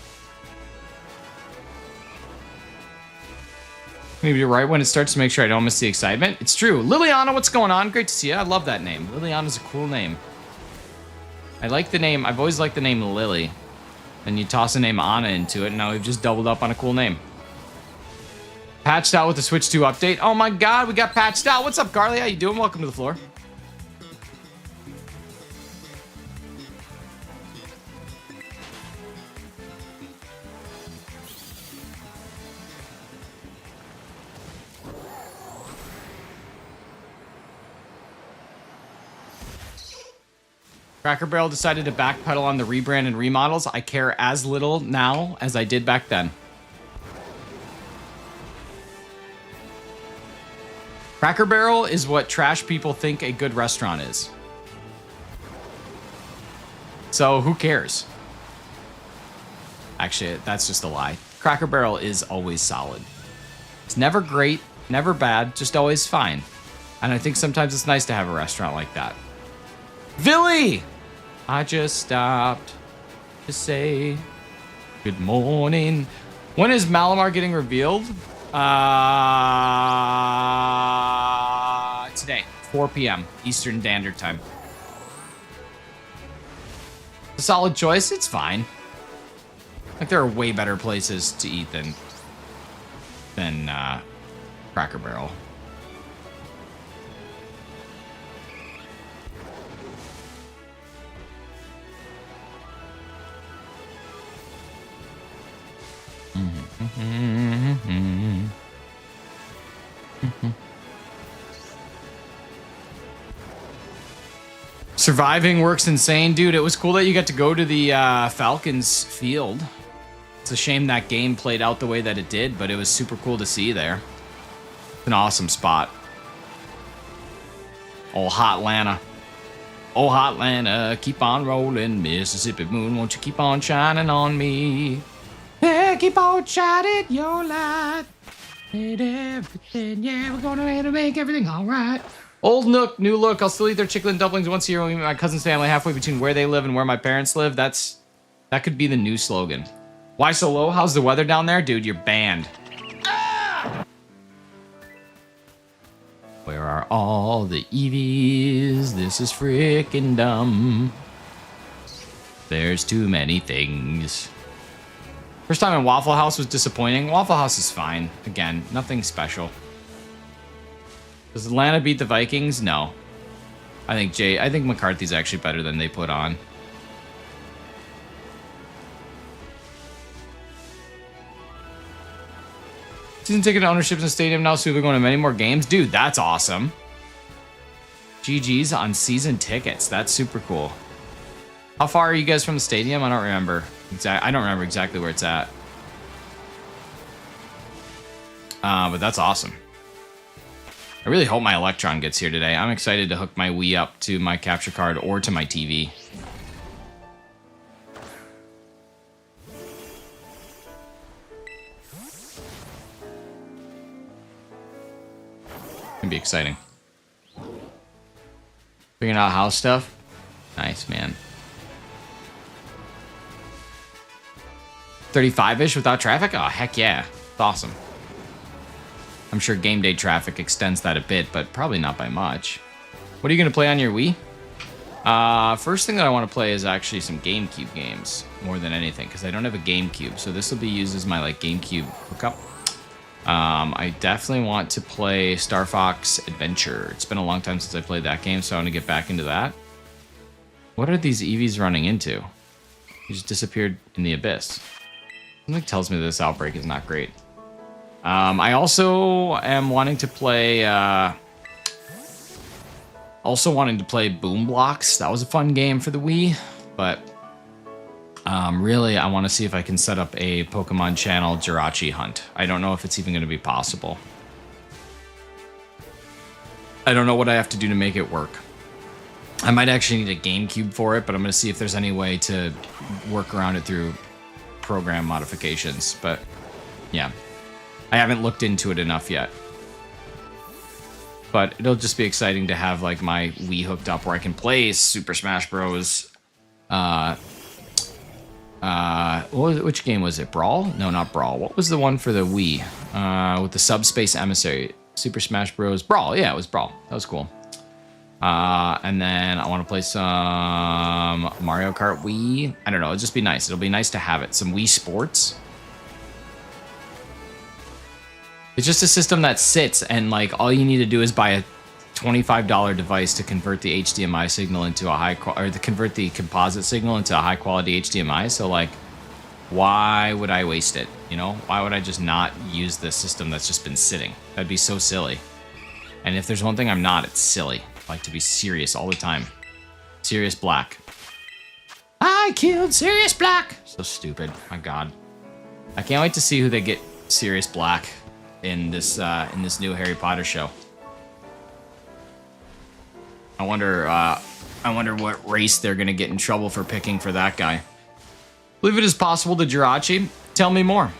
Maybe right when it starts to make sure I don't miss the excitement. It's true. Liliana, what's going on? Great to see you. I love that name. Liliana's a cool name. I like the name. I've always liked the name Lily. Then you toss the name Anna into it, and now we've just doubled up on a cool name. Patched out with the Switch 2 update. Oh my god, we got patched out. What's up, Carly? How you doing? Welcome to the floor. Cracker Barrel decided to backpedal on the rebrand and remodels. I care as little now as I did back then. Cracker Barrel is what trash people think a good restaurant is. So who cares? Actually, that's just a lie. Cracker Barrel is always solid. It's never great, never bad, just always fine. And I think sometimes it's nice to have a restaurant like that. Billy! I just stopped to say good morning. When is Malamar getting revealed? Today, 4 p.m. Eastern Standard Time. A solid choice. It's fine. Like there are way better places to eat than Cracker Barrel. Surviving works insane, dude. It was cool that you got to go to the Falcons field. It's a shame that game played out the way that it did, but it was super cool to see there. It's an awesome spot. Oh, Hotlanta. Oh, Hotlanta, keep on rolling. Mississippi moon, won't you keep on shining on me? Yeah, keep on shining your light. And everything, yeah, we're gonna make everything all right. Old Nook, new look. I'll still eat their chicken dumplings once a year when we meet my cousin's family halfway between where they live and where my parents live. That could be the new slogan. Why so low? How's the weather down there? Dude, you're banned. Ah! Where are all the Eevees? This is freaking dumb. There's too many things. First time in Waffle House was disappointing. Waffle House is fine. Again, nothing special. Does Atlanta beat the Vikings? No. I think McCarthy's actually better than they put on. Season ticket ownership's in the stadium now, so we're going to many more games. Dude, that's awesome. GG's on season tickets. That's super cool. How far are you guys from the stadium? I don't remember. I don't remember exactly where it's at. But that's awesome. I really hope my Electron gets here today. I'm excited to hook my Wii up to my capture card or to my TV. It's gonna be exciting. Figuring out house stuff. Nice, man. 35-ish without traffic? Oh, heck yeah. It's awesome. I'm sure game day traffic extends that a bit, but probably not by much. What are you going to play on your Wii? First thing that I want to play is actually some GameCube games, more than anything, because I don't have a GameCube, so this will be used as my GameCube hookup. I definitely want to play Star Fox Adventure. It's been a long time since I played that game, so I want to get back into that. What are these Eevees running into? He just disappeared in the abyss. Something tells me this outbreak is not great. I also am wanting to play, Boom Blocks. That was a fun game for the Wii, but really I want to see if I can set up a Pokemon channel Jirachi hunt. I don't know if it's even going to be possible. I don't know what I have to do to make it work. I might actually need a GameCube for it, but I'm going to see if there's any way to work around it through program modifications, but yeah. I haven't looked into it enough yet. But it'll just be exciting to have my Wii hooked up where I can play Super Smash Bros. Which game was it? Brawl? No, not Brawl. What was the one for the Wii? With the Subspace Emissary. Super Smash Bros. Brawl. Yeah, it was Brawl. That was cool. And then I want to play some Mario Kart Wii. I don't know. It'll just be nice. It'll be nice to have it. Some Wii Sports. It's just a system that sits and all you need to do is buy a $25 device to convert the HDMI signal into a convert the composite signal into a high quality HDMI. So why would I waste it? You know, why would I just not use the system that's just been sitting? That'd be so silly. And if there's one thing I'm not, it's silly. I like to be serious all the time. Sirius Black. I killed Sirius Black. So stupid. My God. I can't wait to see who they get Sirius Black in this new Harry Potter show. I wonder what race they're gonna get in trouble for picking for that guy. Believe it is possible to Jirachi. Tell me more.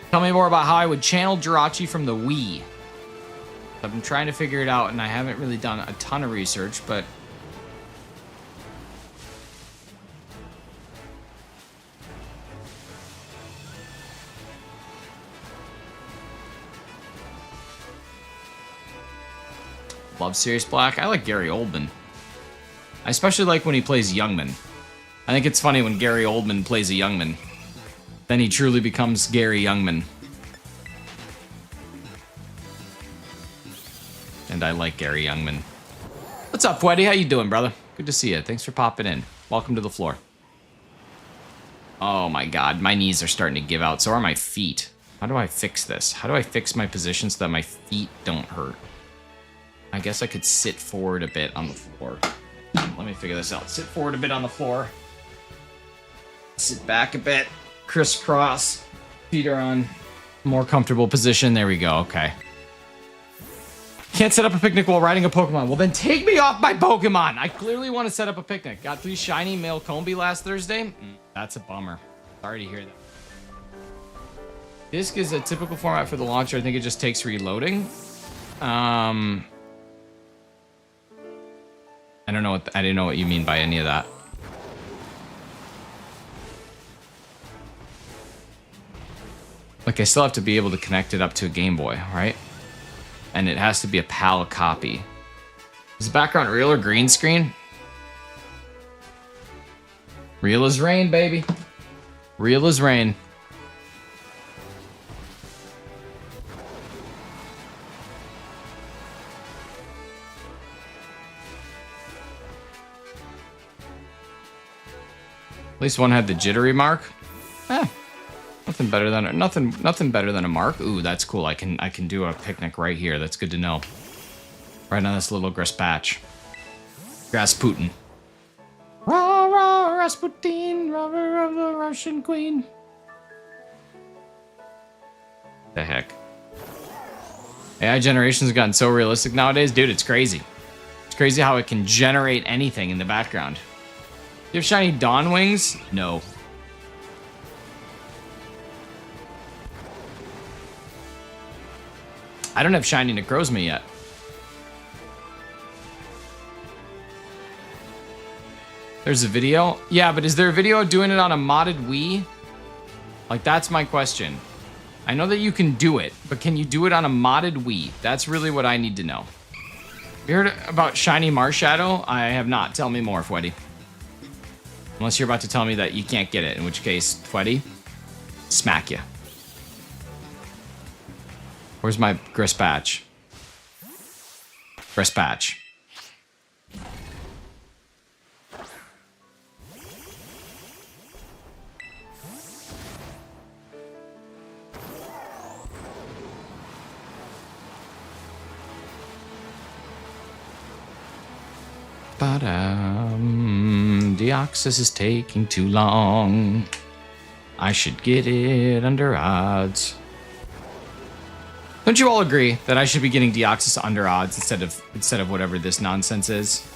Tell me more about how I would channel Jirachi from the Wii. I've been trying to figure it out, and I haven't really done a ton of research, but... Love Sirius Black. I like Gary Oldman. I especially like when he plays Youngman. I think it's funny when Gary Oldman plays a Youngman. Then he truly becomes Gary Youngman. And I like Gary Youngman. What's up, Weddy? How you doing, brother? Good to see you. Thanks for popping in. Welcome to the floor. Oh my god, my knees are starting to give out. So are my feet. How do I fix this? How do I fix my position so that my feet don't hurt? I guess I could sit forward a bit on the floor. Let me figure this out. Sit forward a bit on the floor. Sit back a bit. Crisscross. Feet are on more comfortable position. There we go. Okay. Can't set up a picnic while riding a Pokemon. Well, then take me off my Pokemon. I clearly want to set up a picnic. Got 3 shiny male Combi last Thursday. That's a bummer. Sorry to hear that. Disc is a typical format for the launcher. I think it just takes reloading. I don't know what I didn't know what you mean by any of that. Like, I still have to be able to connect it up to a Game Boy, right? And it has to be a PAL copy. Is the background real or green screen? Real as rain, baby. Real as rain. At least one had the jittery mark. Nothing better than nothing better than a mark. Ooh, that's cool. I can do a picnic right here. That's good to know. Right on this little grass patch. Rasputin. Rah rah Rasputin, lover of the Russian queen. The heck. AI generations have gotten so realistic nowadays, dude. It's crazy. It's crazy how it can generate anything in the background. Do you have shiny Dawn Wings? No. I don't have shiny Necrozma yet. There's a video? Yeah, but is there a video doing it on a modded Wii? Like, that's my question. I know that you can do it, but can you do it on a modded Wii? That's really what I need to know. You heard about shiny Marshadow? I have not. Tell me more, Fweddy. Unless you're about to tell me that you can't get it, in which case, Fweddy, smack ya. Where's my Grispatch? Grispatch. Deoxys is taking too long. I should get it under odds. Don't you all agree that I should be getting Deoxys under odds instead of whatever this nonsense is?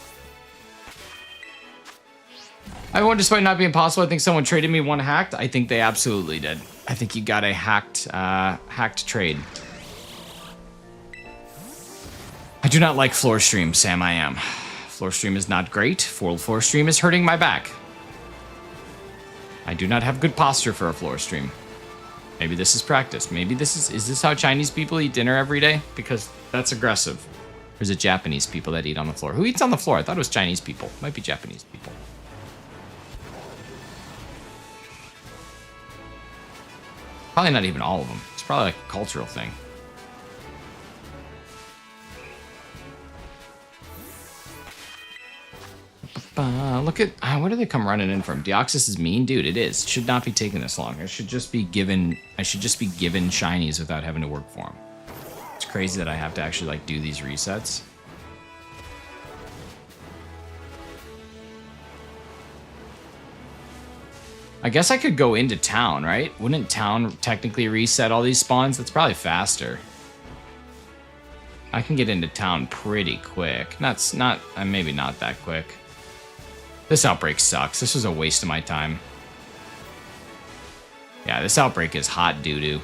I won despite not being possible. I think someone traded me one hacked. I think they absolutely did. I think you got a hacked trade. I do not like floor stream, Sam. I am. Floor stream is not great. Floor stream is hurting my back. I do not have good posture for a floor stream. Maybe this is practice. Maybe is this how Chinese people eat dinner every day? Because that's aggressive. Or is it Japanese people that eat on the floor? Who eats on the floor? I thought it was Chinese people. Might be Japanese people. Probably not even all of them. It's probably like a cultural thing. Look at where do they come running in from? Deoxys is mean, dude. It is. It should not be taking this long. I should just be given shinies without having to work for them. It's crazy that I have to actually like do these resets. I guess I could go into town, right? Wouldn't town technically reset all these spawns? That's probably faster. I can get into town pretty quick. Maybe not that quick. This outbreak sucks. This was a waste of my time. Yeah, this outbreak is hot doo-doo.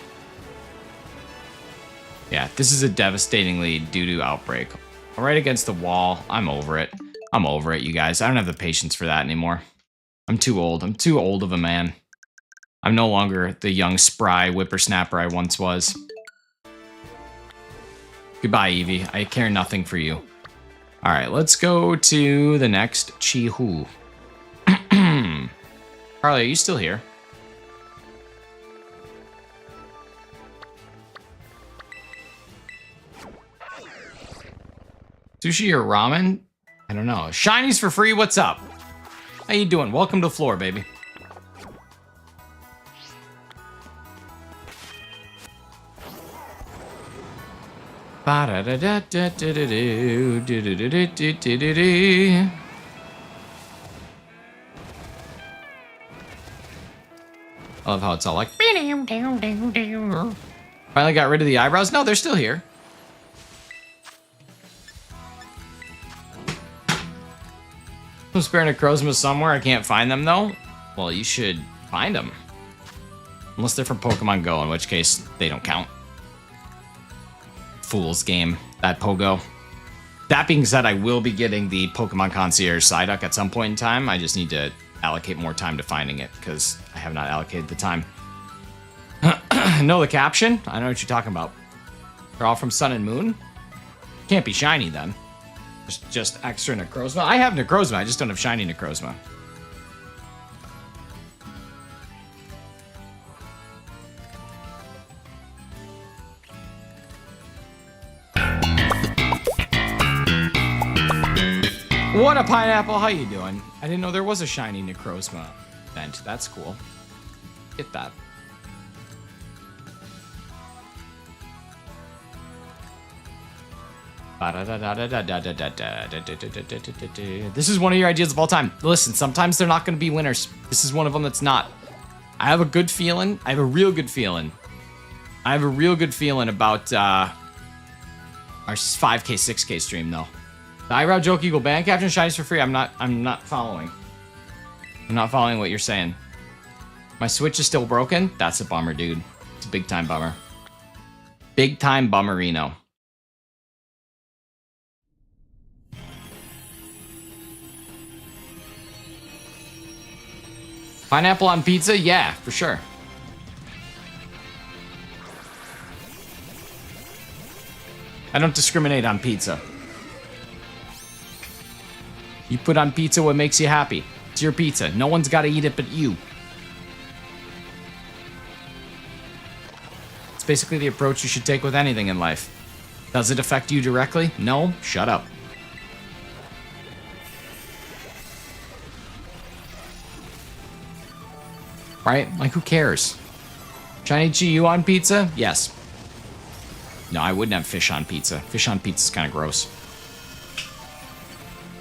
Yeah, this is a devastatingly doo-doo outbreak. Right against the wall. I'm over it. I'm over it, you guys. I don't have the patience for that anymore. I'm too old. I'm too old of a man. I'm no longer the young, spry whippersnapper I once was. Goodbye, Eevee. I care nothing for you. Alright, let's go to the next Chi-Hu. Carly, are you still here? Sushi or ramen? I don't know. Shinies for free, what's up? How you doing? Welcome to the floor, baby. I love how it's all like... Finally got rid of the eyebrows? No, they're still here. Some spare Necrozma somewhere. I can't find them, though. Well, you should find them. Unless they're from Pokemon Go, in which case they don't count. Fool's game. That Pogo. That being said, I will be getting the Pokemon Concierge Psyduck at some point in time. I just need to allocate more time to finding it, because I have not allocated the time. Know the caption? I know what you're talking about. They're all from Sun and Moon? Can't be shiny, then. Just extra Necrozma. I have Necrozma, I just don't have shiny Necrozma. What a pineapple, how you doing? I didn't know there was a shiny Necrozma event. That's cool. Get that. This is one of your ideas of all time. Listen, sometimes they're not going to be winners. This is one of them that's not. I have a good feeling. I have a real good feeling. I have a real good feeling about our 5K, 6K stream, though. The eyebrow joke equal band caption shinies for free. I'm not following. I'm not following what you're saying. My Switch is still broken? That's a bummer, dude. It's a big time bummer. Big time bummerino. Pineapple on pizza? Yeah, for sure. I don't discriminate on pizza. You put on pizza what makes you happy. It's your pizza. No one's got to eat it but you. It's basically the approach you should take with anything in life. Does it affect you directly? No? Shut up. Right? Like, who cares? Shiny Chi-Yu on pizza? Yes. No, I wouldn't have fish on pizza. Fish on pizza is kind of gross.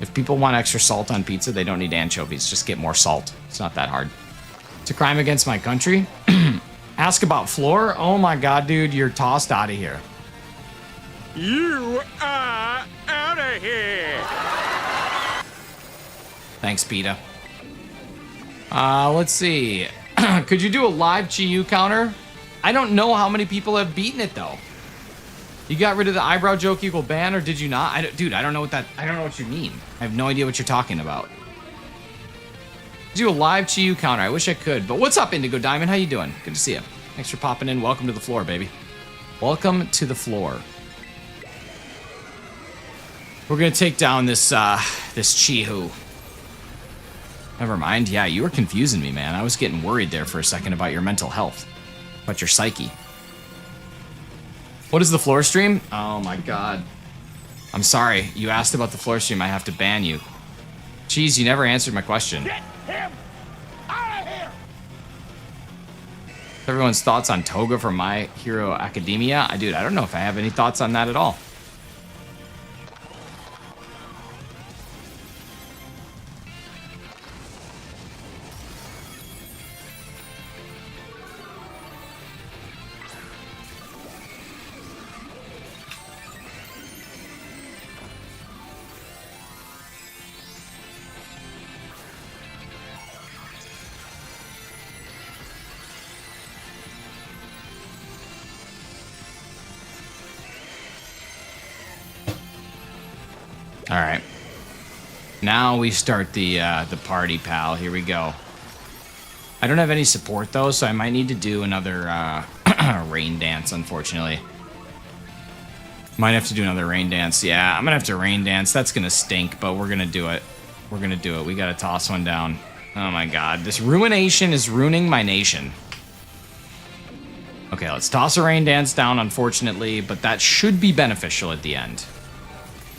If people want extra salt on pizza, they don't need anchovies. Just get more salt. It's not that hard. It's a crime against my country. Ask about floor? Oh my god, dude, you're tossed out of here. You are out of here. Thanks, PETA. Let's see. Could you do a live Chi-Yu counter? I don't know how many people have beaten it, though. You got rid of the eyebrow joke equal ban, or did you not? Dude, I don't know what you mean. I have no idea what you're talking about. Do a live Chi-Yu counter. I wish I could. But what's up, Indigo Diamond? How you doing? Good to see you. Thanks for popping in. Welcome to the floor, baby. Welcome to the floor. We're gonna take down this Chi-Hu. Never mind. Yeah, you were confusing me, man. I was getting worried there for a second about your mental health. About your psyche. What is the floor stream? Oh my god. I'm sorry. You asked about the floor stream. I have to ban you. Jeez, you never answered my question. Get him out of here. Everyone's thoughts on Toga from My Hero Academia? Dude, I don't know if I have any thoughts on that at all. All right. Now we start the party, pal. Here we go. I don't have any support, though, so I might need to do another rain dance, unfortunately. Might have to do another rain dance. Yeah, I'm going to have to rain dance. That's going to stink, but we're going to do it. We're going to do it. We got to toss one down. Oh, my God. This ruination is ruining my nation. Okay, let's toss a rain dance down, unfortunately, but that should be beneficial at the end.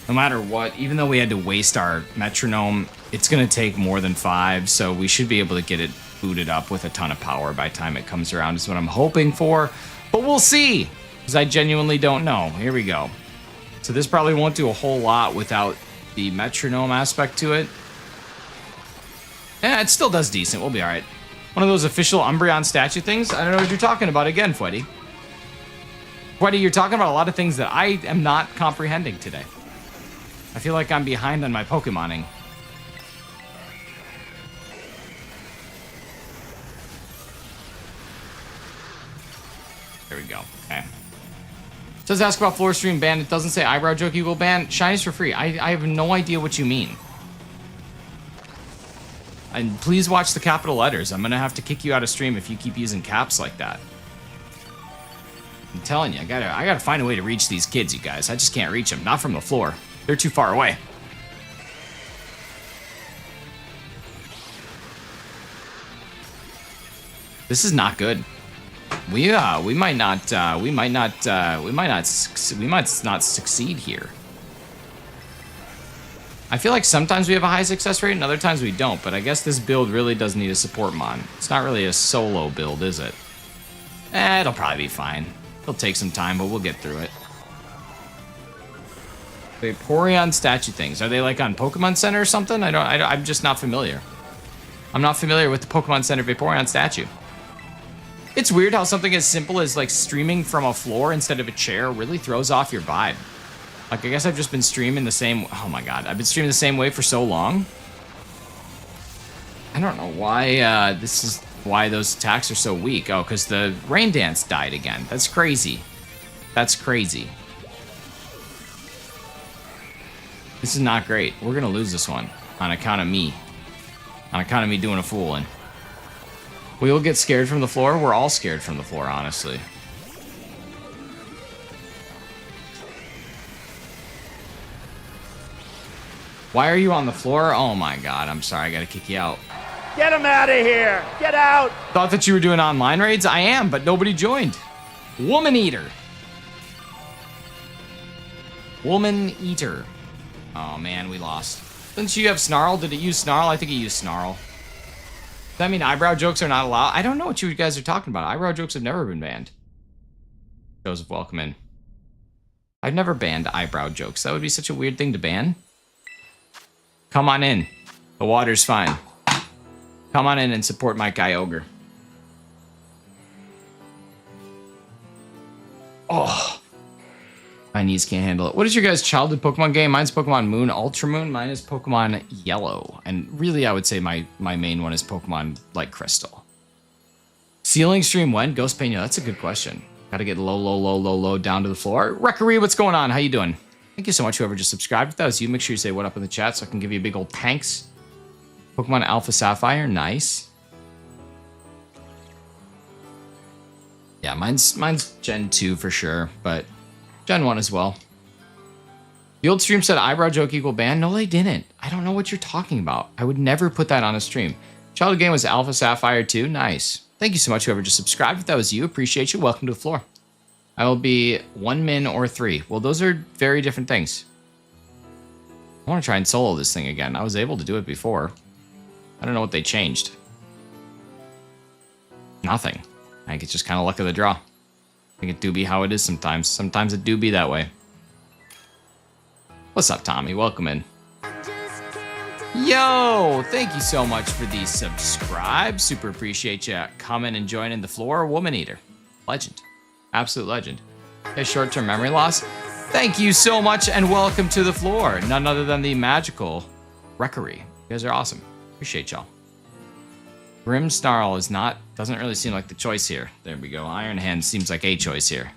No matter what, even though we had to waste our metronome, it's going to take more than 5, so we should be able to get it booted up with a ton of power by the time it comes around is what I'm hoping for. But we'll see, because I genuinely don't know. Here we go. So this probably won't do a whole lot without the metronome aspect to it. Yeah, it still does decent. We'll be all right. One of those official Umbreon statue things? I don't know what you're talking about again, Fweddy. Fweddy, you're talking about a lot of things that I am not comprehending today. I feel like I'm behind on my Pokemoning. There we go. Okay. It does ask about floor stream ban. It doesn't say eyebrow joke equal ban. Shinies for free. I have no idea what you mean. And please watch the capital letters. I'm going to have to kick you out of stream if you keep using caps like that. I'm telling you, I gotta find a way to reach these kids, you guys. I just can't reach them. Not from the floor. They're too far away. This is not good. We might not succeed here. I feel like sometimes we have a high success rate and other times we don't, but I guess this build really does need a support mon. It's not really a solo build, is it? It'll probably be fine. It'll take some time, but we'll get through it. Vaporeon statue things. Are they like on Pokemon Center or something? I'm just not familiar. I'm not familiar with the Pokemon Center Vaporeon statue. It's weird how something as simple as like streaming from a floor instead of a chair really throws off your vibe. Like, I guess I've just been streaming the same... Oh my god, I've been streaming the same way for so long. I don't know why this is why those attacks are so weak. Oh, because the rain dance died again. That's crazy. That's crazy. This is not great. We're gonna lose this one on account of me. On account of me doing a fooling. We will get scared from the floor. We're all scared from the floor, honestly. Why are you on the floor? Oh my god, I'm sorry, I gotta kick you out. Get him out of here! Get out! Thought that you were doing online raids? I am, but nobody joined. Woman Eater. Woman Eater. Oh man, we lost. Didn't you have Snarl? Did it use Snarl? I think it used Snarl. Does that mean eyebrow jokes are not allowed? I don't know what you guys are talking about. Eyebrow jokes have never been banned. Joseph, welcome in. I've never banned eyebrow jokes. That would be such a weird thing to ban. Come on in. The water's fine. Come on in and support my Kyogre. Oh. My knees can't handle it. What is your guys' childhood Pokemon game? Mine's Pokemon Moon, Ultra Moon. Mine is Pokemon Yellow. And really, I would say my main one is Pokemon like Crystal. Ceiling stream when? Ghost Pain? That's a good question. Gotta get low down to the floor. Wreckery, what's going on? How you doing? Thank you so much, whoever just subscribed. If that was you, make sure you say what up in the chat so I can give you a big old thanks. Pokemon Alpha Sapphire, nice. Yeah, mine's Gen 2 for sure, but Gen 1 as well. The old stream said eyebrow joke equal ban. No, they didn't. I don't know what you're talking about. I would never put that on a stream. Childhood game was Alpha Sapphire 2. Nice. Thank you so much, whoever just subscribed. If that was you, appreciate you. Welcome to the floor. I will be 1 min or 3. Well, those are very different things. I want to try and solo this thing again. I was able to do it before. I don't know what they changed. Nothing. I think it's just kind of luck of the draw. I think it do be how it is sometimes. Sometimes it do be that way. What's up, Tommy? Welcome in. Yo! Thank you so much for the subscribe. Super appreciate you coming and joining the floor. Woman Eater. Legend. Absolute legend. Okay, short-term memory loss. Thank you so much and welcome to the floor. None other than the magical Wreckery. You guys are awesome. Appreciate y'all. Grim Snarl is not, doesn't really seem like the choice here. There we go. Iron Hand seems like a choice here. Have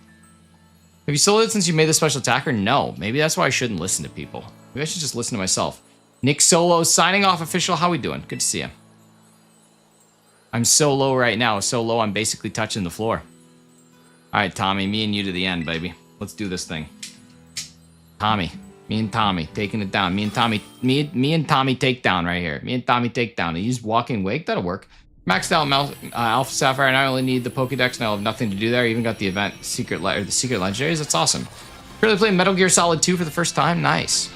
you soloed since you made the special attacker? No. Maybe that's why I shouldn't listen to people. Maybe I should just listen to myself. Nick Solo signing off official. How we doing? Good to see you. I'm so low right now. So low I'm basically touching the floor. All right, Tommy, me and you to the end, baby. Let's do this thing. Tommy, me and Tommy taking it down. Me and Tommy take down right here. Me and Tommy take down. Use walking wake. That'll work. Maxed out Alpha Sapphire, and I only need the Pokédex. Now I have nothing to do there. I even got the event the secret legendaries. That's awesome. Really playing Metal Gear Solid 2 for the first time. Nice.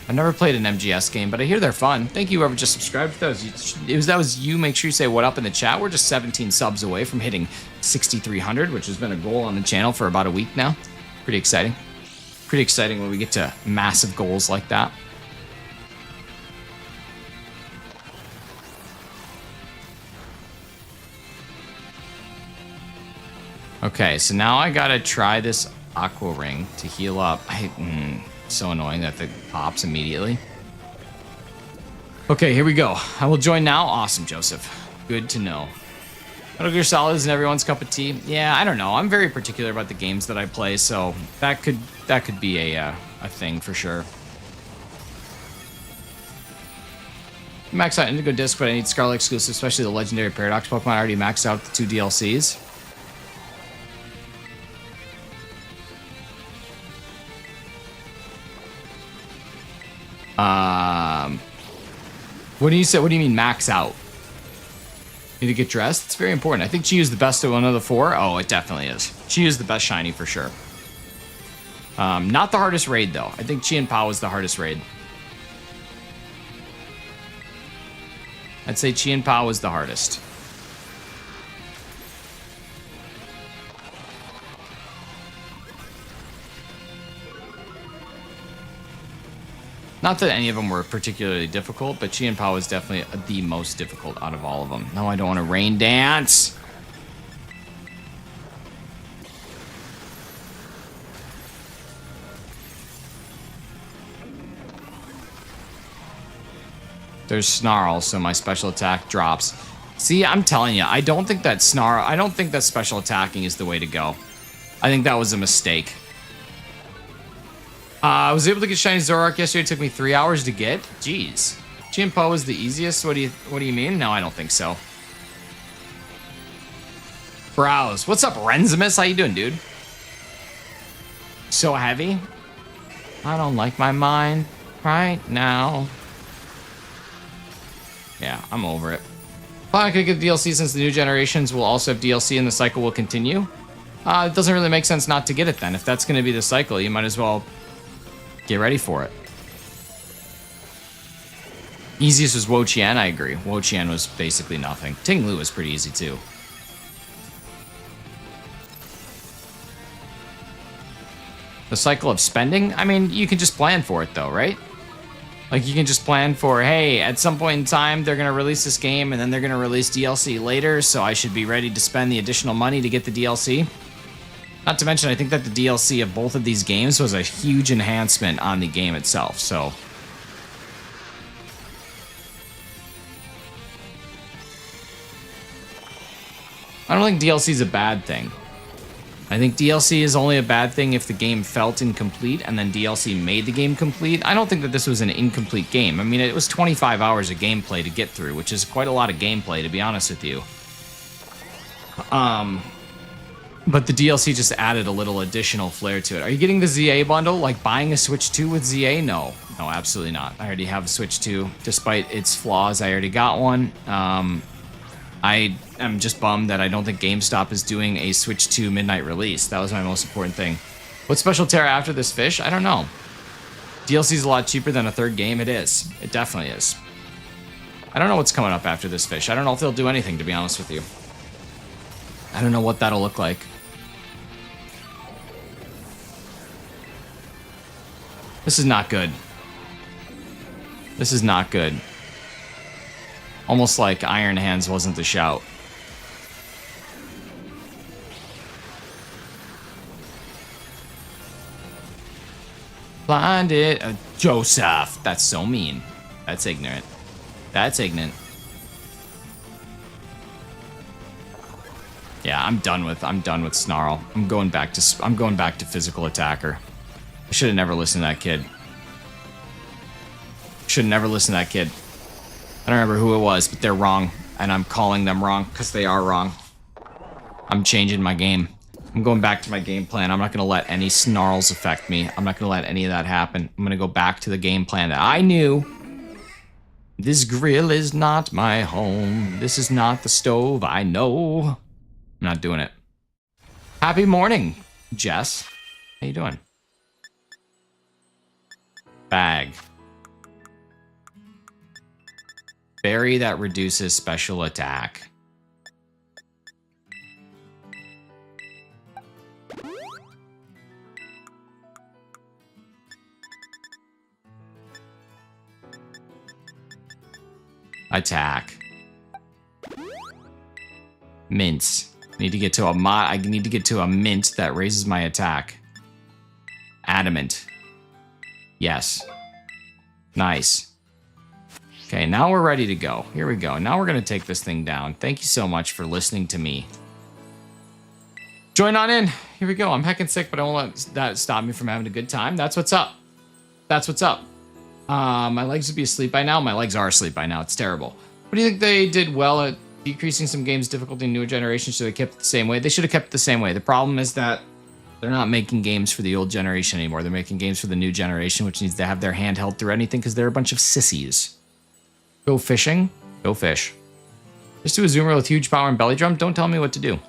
I've never played an MGS game, but I hear they're fun. Thank you, whoever just subscribed. That was you. Make sure you say what up in the chat. We're just 17 subs away from hitting 6,300, which has been a goal on the channel for about a week now. Pretty exciting. Pretty exciting when we get to massive goals like that. Okay, so now I gotta try this Aqua Ring to heal up. So annoying that it pops immediately. Okay, here we go. I will join now. Awesome, Joseph. Good to know. Metal Gear Solid isn't everyone's cup of tea. Yeah, I don't know. I'm very particular about the games that I play, so that could be a thing for sure. Max out Indigo Disc, but I need Scarlet exclusive, especially the Legendary Paradox Pokemon. I already maxed out the 2 DLCs. What do you say? What do you mean max out? Need to get dressed? It's very important. I think Chi is the best of one of the 4. Oh, it definitely is. Chi is the best shiny for sure. Not the hardest raid though. I think Chi and Pao is the hardest raid. I'd say Chi and Pao is the hardest. Not that any of them were particularly difficult, but Chi and Pao is definitely the most difficult out of all of them. No, I don't want to rain dance. There's Snarl, so my special attack drops. See, I'm telling you, I don't think that special attacking is the way to go. I think that was a mistake. I was able to get Shiny Zoroark yesterday. It took me 3 hours to get. Jeez. Chi and Pao is the easiest? What do you mean? No, I don't think so. Browse. What's up, Renzimus? How you doing, dude? So heavy? I don't like my mind right now. Yeah, I'm over it. Probably not gonna get DLC since the new generations will also have DLC and the cycle will continue. It doesn't really make sense not to get it then. If that's gonna be the cycle, you might as well get ready for it. Easiest was Wo-Chien, I agree. Wo-Chien was basically nothing. Ting Lu was pretty easy too. The cycle of spending? I mean, you can just plan for it though, right? Like you can just plan for, hey, at some point in time, they're gonna release this game and then they're gonna release DLC later, so I should be ready to spend the additional money to get the DLC. Not to mention, I think that the DLC of both of these games was a huge enhancement on the game itself, so. I don't think DLC is a bad thing. I think DLC is only a bad thing if the game felt incomplete and then DLC made the game complete. I don't think that this was an incomplete game. I mean, it was 25 hours of gameplay to get through, which is quite a lot of gameplay, to be honest with you. But the DLC just added a little additional flair to it. Are you getting the ZA bundle? Like buying a Switch 2 with ZA? No. No, absolutely not. I already have a Switch 2. Despite its flaws, I already got one. I am just bummed that I don't think GameStop is doing a Switch 2 midnight release. That was my most important thing. What special Terra after this fish? I don't know. DLC is a lot cheaper than a third game. It is. It definitely is. I don't know what's coming up after this fish. I don't know if they'll do anything, to be honest with you. I don't know what that'll look like. This is not good. This is not good. Almost like Iron Hands wasn't the shout. Blinded. Joseph. That's so mean. That's ignorant. That's ignorant. Yeah, I'm done with Snarl. I'm going back to physical attacker. Should have never listened to that kid. Should have never listened to that kid. I don't remember who it was, but they're wrong. And I'm calling them wrong because they are wrong. I'm changing my game. I'm going back to my game plan. I'm not going to let any snarls affect me. I'm not going to let any of that happen. I'm going to go back to the game plan that I knew. This grill is not my home. This is not the stove I know. I'm not doing it. Happy morning, Jess. How you doing? Bag. Berry that reduces special attack. Attack. Mints. I need to get to a mint that raises my attack. Adamant. Yes. Nice. Okay, now we're ready to go. Here we go. Now we're going to take this thing down. Thank you so much for listening to me. Join on in. Here we go. I'm heckin' sick, but I won't let that stop me from having a good time. That's what's up. That's what's up. My legs would be asleep by now. My legs are asleep by now. It's terrible. What do you think they did well at decreasing some games' difficulty in newer generations so they kept it the same way? They should have kept it the same way. The problem is that they're not making games for the old generation anymore. They're making games for the new generation, which needs to have their hand held through anything because they're a bunch of sissies. Go fishing. Go fish. Just do a zoomer with huge power and belly drum. Don't tell me what to do.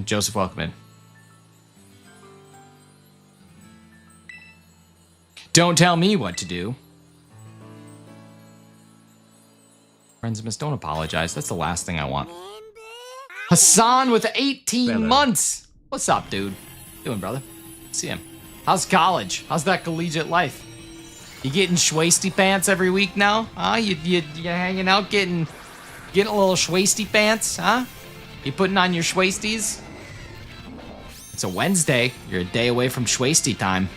Joseph, welcome in. Don't tell me what to do. Friendsmas, don't apologize. That's the last thing I want. Hassan with 18 Hello. months. What's up, dude? How you doing, brother? See him. How's college? How's that collegiate life? You getting schwasty pants every week now? Huh? You hanging out getting a little schwasty pants? Huh? You putting on your schwasties? It's a Wednesday. You're a day away from schwasty time.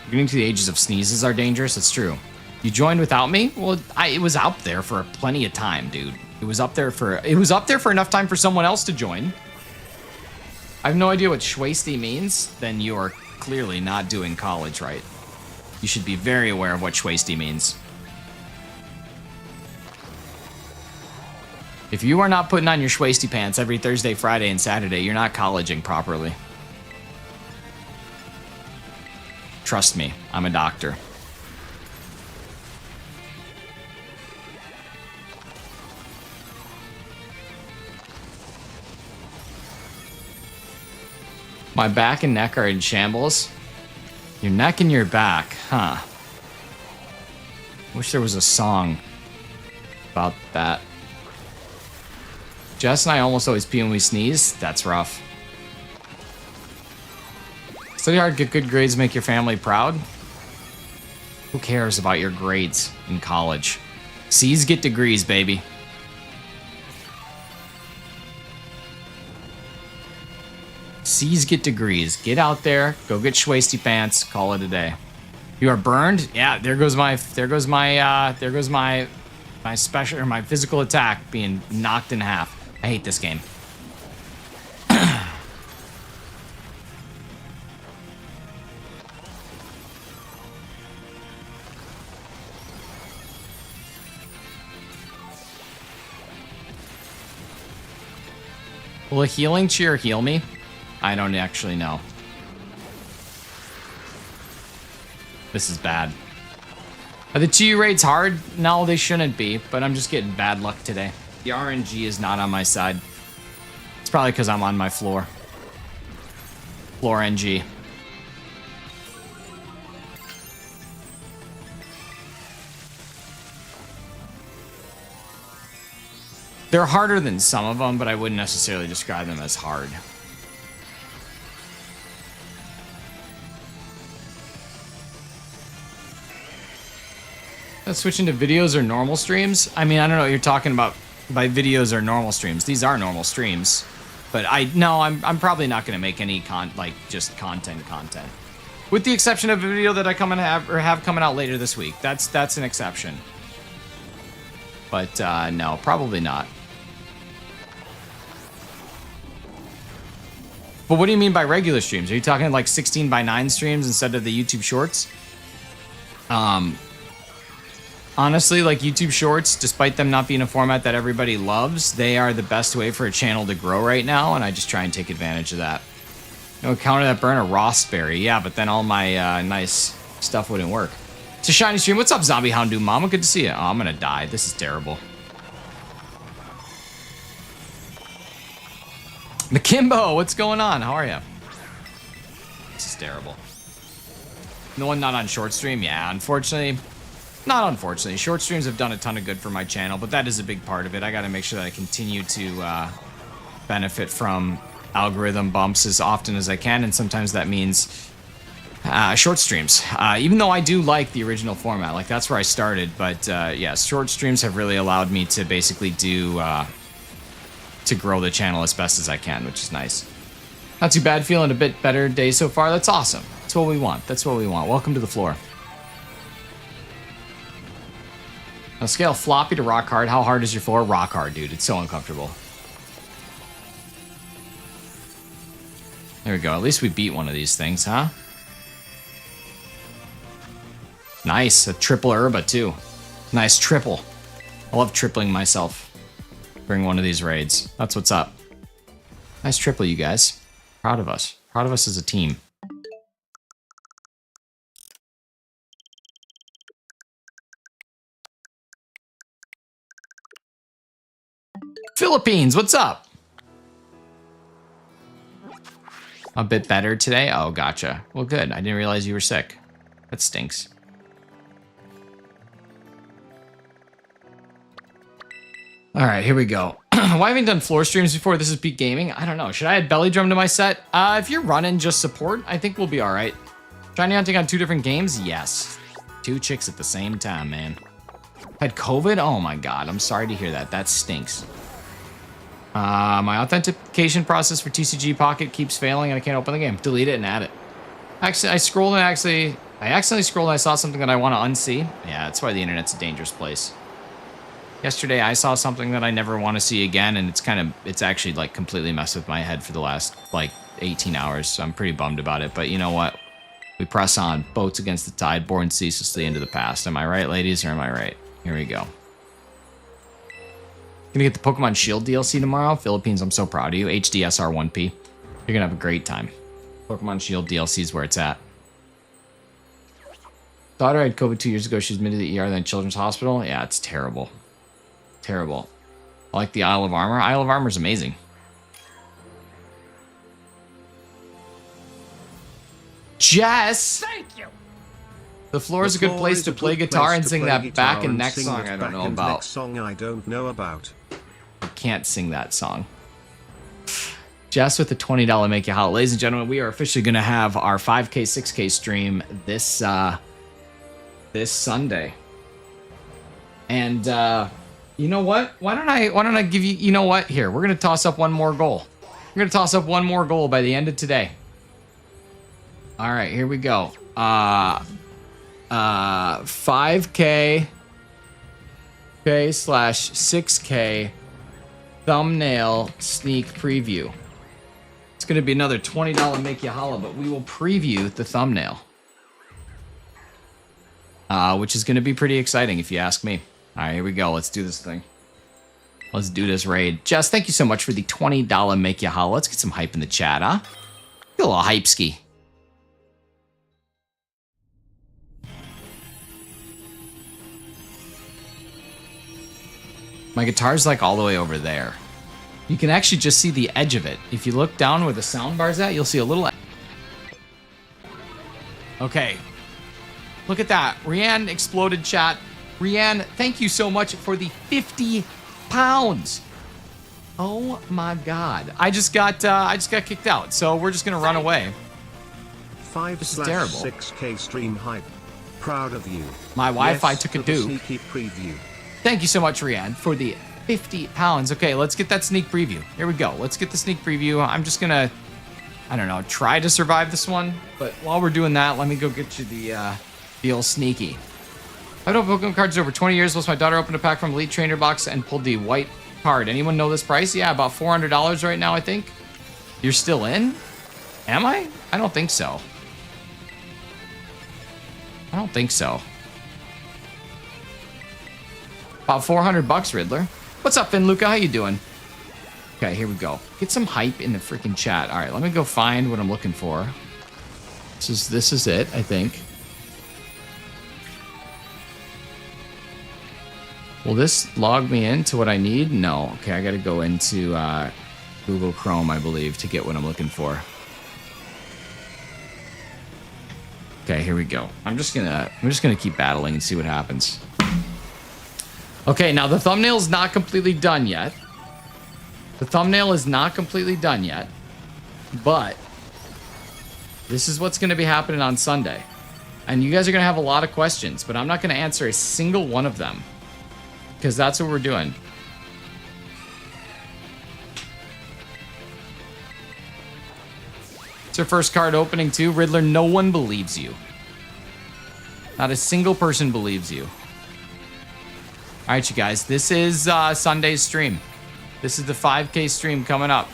Getting to the ages of sneezes are dangerous. It's true. You joined without me? Well, it was out there for plenty of time, dude. It was up there for enough time for someone else to join. I have no idea what schwasty means. Then you are clearly not doing college right. You should be very aware of what schwasty means. If you are not putting on your schwasty pants every Thursday, Friday, and Saturday, you're not colleging properly. Trust me, I'm a doctor. My back and neck are in shambles. Your neck and your back, huh? Wish there was a song about that. Jess and I almost always pee when we sneeze. That's rough. Study hard, get good grades, make your family proud. Who cares about your grades in college? C's get degrees, baby. C's get degrees. Get out there, go get schwasty pants, call it a day. You are burned? Yeah, there goes my special or my physical attack being knocked in half. I hate this game. Will a healing cheer heal me? I don't actually know. This is bad. Are the TU raids hard? No, they shouldn't be, but I'm just getting bad luck today. The RNG is not on my side. It's probably because I'm on my floor. Floor NG. They're harder than some of them, but I wouldn't necessarily describe them as hard. Switching to videos or normal streams? I mean, I don't know what you're talking about. by videos or normal streams. These are normal streams. But I'm probably not going to make any just content. With the exception of a video that I have coming out later this week. That's an exception. But no, probably not. But what do you mean by regular streams? Are you talking like 16:9 streams instead of the YouTube Shorts? Honestly, like YouTube Shorts, despite them not being a format that everybody loves, they are the best way for a channel to grow right now, and I just try and take advantage of that. Counter that burn a Rossberry. Yeah, but then all my nice stuff wouldn't work. It's a shiny stream. What's up, Zombie Houndoom Mama? Good to see you. Oh, I'm gonna die. This is terrible. Makimbo, what's going on? How are you? This is terrible. No one not on short stream? Yeah, unfortunately. Not unfortunately. Short streams have done a ton of good for my channel, but that is a big part of it. I gotta make sure that I continue to benefit from algorithm bumps as often as I can, and sometimes that means short streams. Even though I do like the original format, like that's where I started, but yeah, short streams have really allowed me to basically do to grow the channel as best as I can, which is nice. Not too bad, feeling a bit better day so far. That's awesome. That's what we want. That's what we want. Welcome to the floor. On a scale of floppy to rock hard, how hard is your floor? Rock hard, dude. It's so uncomfortable. There we go. At least we beat one of these things, huh? Nice. A triple herba, too. Nice triple. I love tripling myself during one of these raids. That's what's up. Nice triple, you guys. Proud of us. Proud of us as a team. Philippines, what's up? A bit better today? Oh, gotcha. Well, good. I didn't realize you were sick. That stinks. All right, here we go. Why haven't I done floor streams before? This is peak gaming. I don't know. Should I add belly drum to my set? If you're running just support, I think we'll be all right. Shiny hunting on 2 different games? Yes. 2 chicks at the same time, man. Had COVID? Oh my God. I'm sorry to hear that. That stinks. My authentication process for TCG Pocket keeps failing and I can't open the game. Delete it and add it. Actually, I accidentally scrolled and I saw something that I want to unsee. Yeah, that's why the internet's a dangerous place. Yesterday, I saw something that I never want to see again, and it's actually like completely messed with my head for the last like 18 hours. So I'm pretty bummed about it. But you know what? We press on. Boats against the tide, born ceaselessly into the past. Am I right, ladies, or am I right? Here we go. Gonna get the Pokemon Shield DLC tomorrow. Philippines, I'm so proud of you. HDSR1P. You're gonna have a great time. Pokemon Shield DLC is where it's at. Daughter had COVID 2 years ago. She's admitted to the ER, then Children's Hospital. Yeah, it's terrible. Terrible. I like the Isle of Armor. Isle of Armor is amazing. Jess! Thank you. The floor is a good place to play guitar and sing that back and neck song I don't know about. Song I don't know about. I can't sing that song. Jess with the $20 make you holler. Ladies and gentlemen, we are officially going to have our 5K, 6K stream this Sunday. And you know what? Why don't I give you, you know what? Here, we're going to toss up one more goal. We're going to toss up one more goal by the end of today. All right, here we go. 5K slash 6K thumbnail sneak preview. It's going to be another $20 make you holla, but we will preview the thumbnail. Which is going to be pretty exciting if you ask me. All right, here we go. Let's do this thing. Let's do this raid. Jess, thank you so much for the $20 make you holla. Let's get some hype in the chat, huh? Get a little hype ski. My guitar's like all the way over there. You can actually just see the edge of it. If you look down where the sound bar's at, you'll see a little... Okay. Look at that. Rianne exploded chat. Rianne, thank you so much for the 50 pounds. Oh my God. I just got kicked out, so we're just gonna run away. 5/6K stream hype. Proud of you. My Wi-Fi yes, took a for the dupe. sneaky preview. Thank you so much, Rianne, for the 50 pounds. Okay, let's get that sneak preview. Here we go. Let's get the sneak preview. I'm just gonna, I don't know, try to survive this one. But while we're doing that, let me go get you the old sneaky. I've opened Pokemon cards over 20 years. Plus, my daughter opened a pack from Elite Trainer box and pulled the white card. Anyone know this price? Yeah, about $400 right now, I think. You're still in? Am I? I don't think so. I don't think so. About 400 bucks, Riddler. What's up, Finn Luca? How you doing? Okay, here we go. Get some hype in the freaking chat. All right, let me go find what I'm looking for. This is it, I think. Will this log me into what I need? No. Okay, I got to go into Google Chrome, I believe, to get what I'm looking for. Okay, here we go. I'm just gonna keep battling and see what happens. Okay, now the thumbnail's not completely done yet. The thumbnail is not completely done yet, but this is what's gonna be happening on Sunday. And you guys are gonna have a lot of questions, but I'm not gonna answer a single one of them. Because that's what we're doing. It's our first card opening too. Riddler, no one believes you. Not a single person believes you. Alright, you guys. This is Sunday's stream. This is the 5K stream coming up.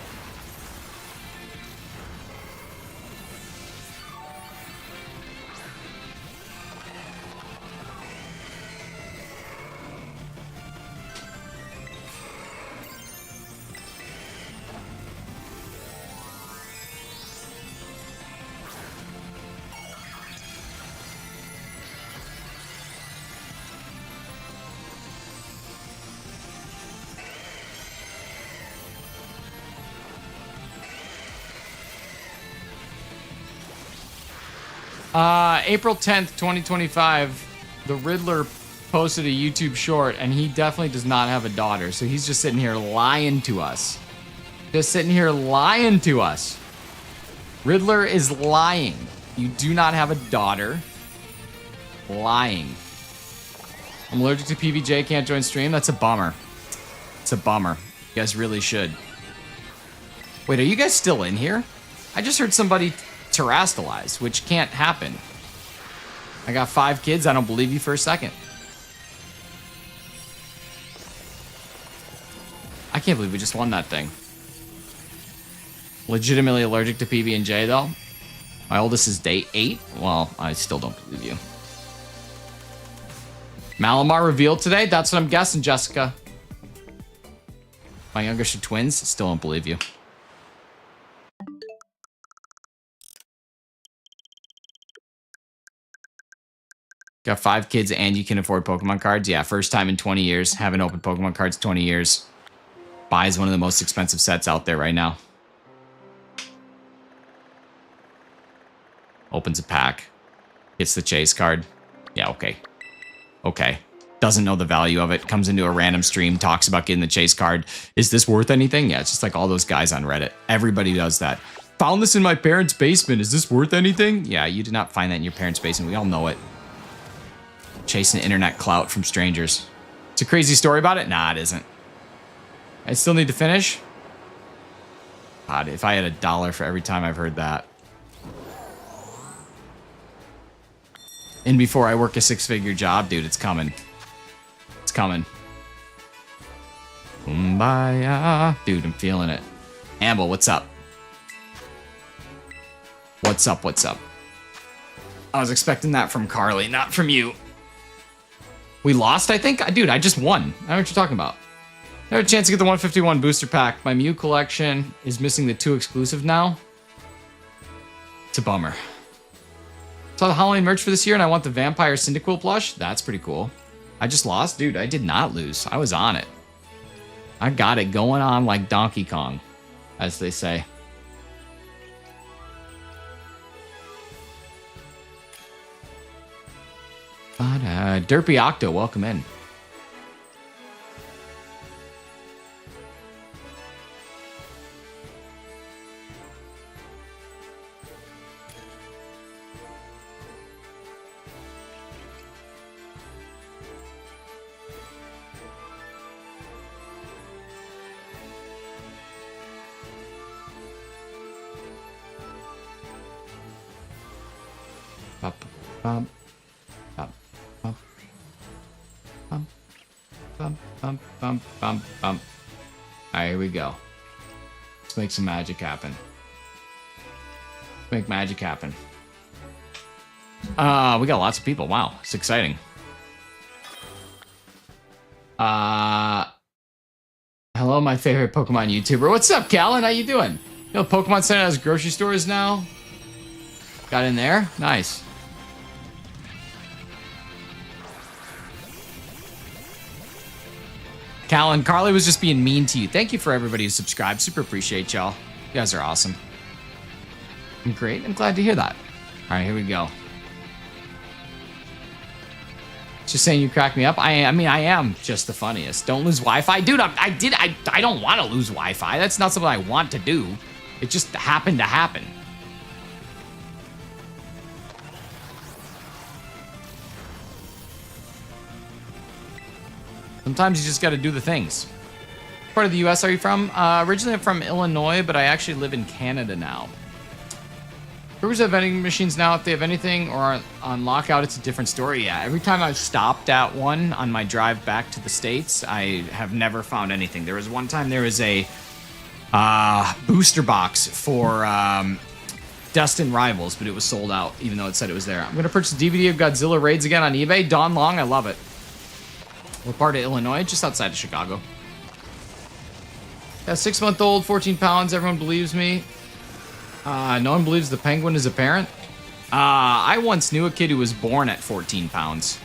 April 10th, 2025, the Riddler posted a YouTube short, and he definitely does not have a daughter, so he's just sitting here lying to us. Just sitting here lying to us. Riddler is lying. You do not have a daughter. Lying. I'm allergic to PBJ, can't join stream. That's a bummer. It's a bummer. You guys really should. Wait, are you guys still in here? I just heard somebody terastalize, which can't happen. I got 5 kids. I don't believe you for a second. I can't believe we just won that thing. Legitimately allergic to PB&J, though. My oldest is day 8. Well, I still don't believe you. Malamar revealed today? That's what I'm guessing, Jessica. My youngest are twins. Still don't believe you. Got 5 kids and you can afford Pokemon cards? Yeah, first time in 20 years. Haven't opened Pokemon cards 20 years. Buys one of the most expensive sets out there right now. Opens a pack. Gets the chase card. Yeah, okay. Okay. Doesn't know the value of it. Comes into a random stream. Talks about getting the chase card. Is this worth anything? Yeah, it's just like all those guys on Reddit. Everybody does that. Found this in my parents' basement. Is this worth anything? Yeah, you did not find that in your parents' basement. We all know it. Chasing internet clout from strangers. It's a crazy story about it? Nah, it isn't. I still need to finish? God, if I had $1 for every time I've heard that. And before I work a 6-figure job, dude, it's coming. It's coming. Kumbaya. Dude, I'm feeling it. Amble, what's up? What's up, what's up? I was expecting that from Carly, not from you. We lost, I think? Dude, I just won. I don't know what you're talking about. I have a chance to get the 151 booster pack. My Mew collection is missing the 2 exclusive now. It's a bummer. Saw the Halloween merch for this year and I want the Vampire Cyndaquil plush. That's pretty cool. I just lost? Dude, I did not lose. I was on it. I got it going on like Donkey Kong, as they say. But, Derpy Octo, welcome in. Bump. Bump. Bump. Bump. Bump. Bump. Bump. Bump. Bump. Alright, here we go. Let's make some magic happen. Make magic happen. We got lots of people. Wow, it's exciting. Hello, my favorite Pokemon YouTuber. What's up, Callan? How you doing? You know, Pokemon Center has grocery stores now. Got in there? Nice. Callan, Carly was just being mean to you. Thank you for everybody who subscribed. Super appreciate y'all. You guys are awesome. Great. I'm glad to hear that. All right, here we go. Just saying you crack me up. I mean, I am just the funniest. Don't lose Wi-Fi. Dude, I don't want to lose Wi-Fi. That's not something I want to do. It just happened to happen. Sometimes you just got to do the things. What part of the U.S. are you from? Originally, I'm from Illinois, but I actually live in Canada now. Brewers have vending machines now. If they have anything or on lockout, it's a different story. Yeah, every time I've stopped at one on my drive back to the States, I have never found anything. There was one time there was a booster box for Destin Rivals, but it was sold out, even though it said it was there. I'm going to purchase a DVD of Godzilla Raids again on eBay. Don Long, I love it. What part of Illinois? Just outside of Chicago. Yeah, 6-month-old, 14 pounds. Everyone believes me. No one believes the penguin is a parent. I once knew a kid who was born at 14 pounds.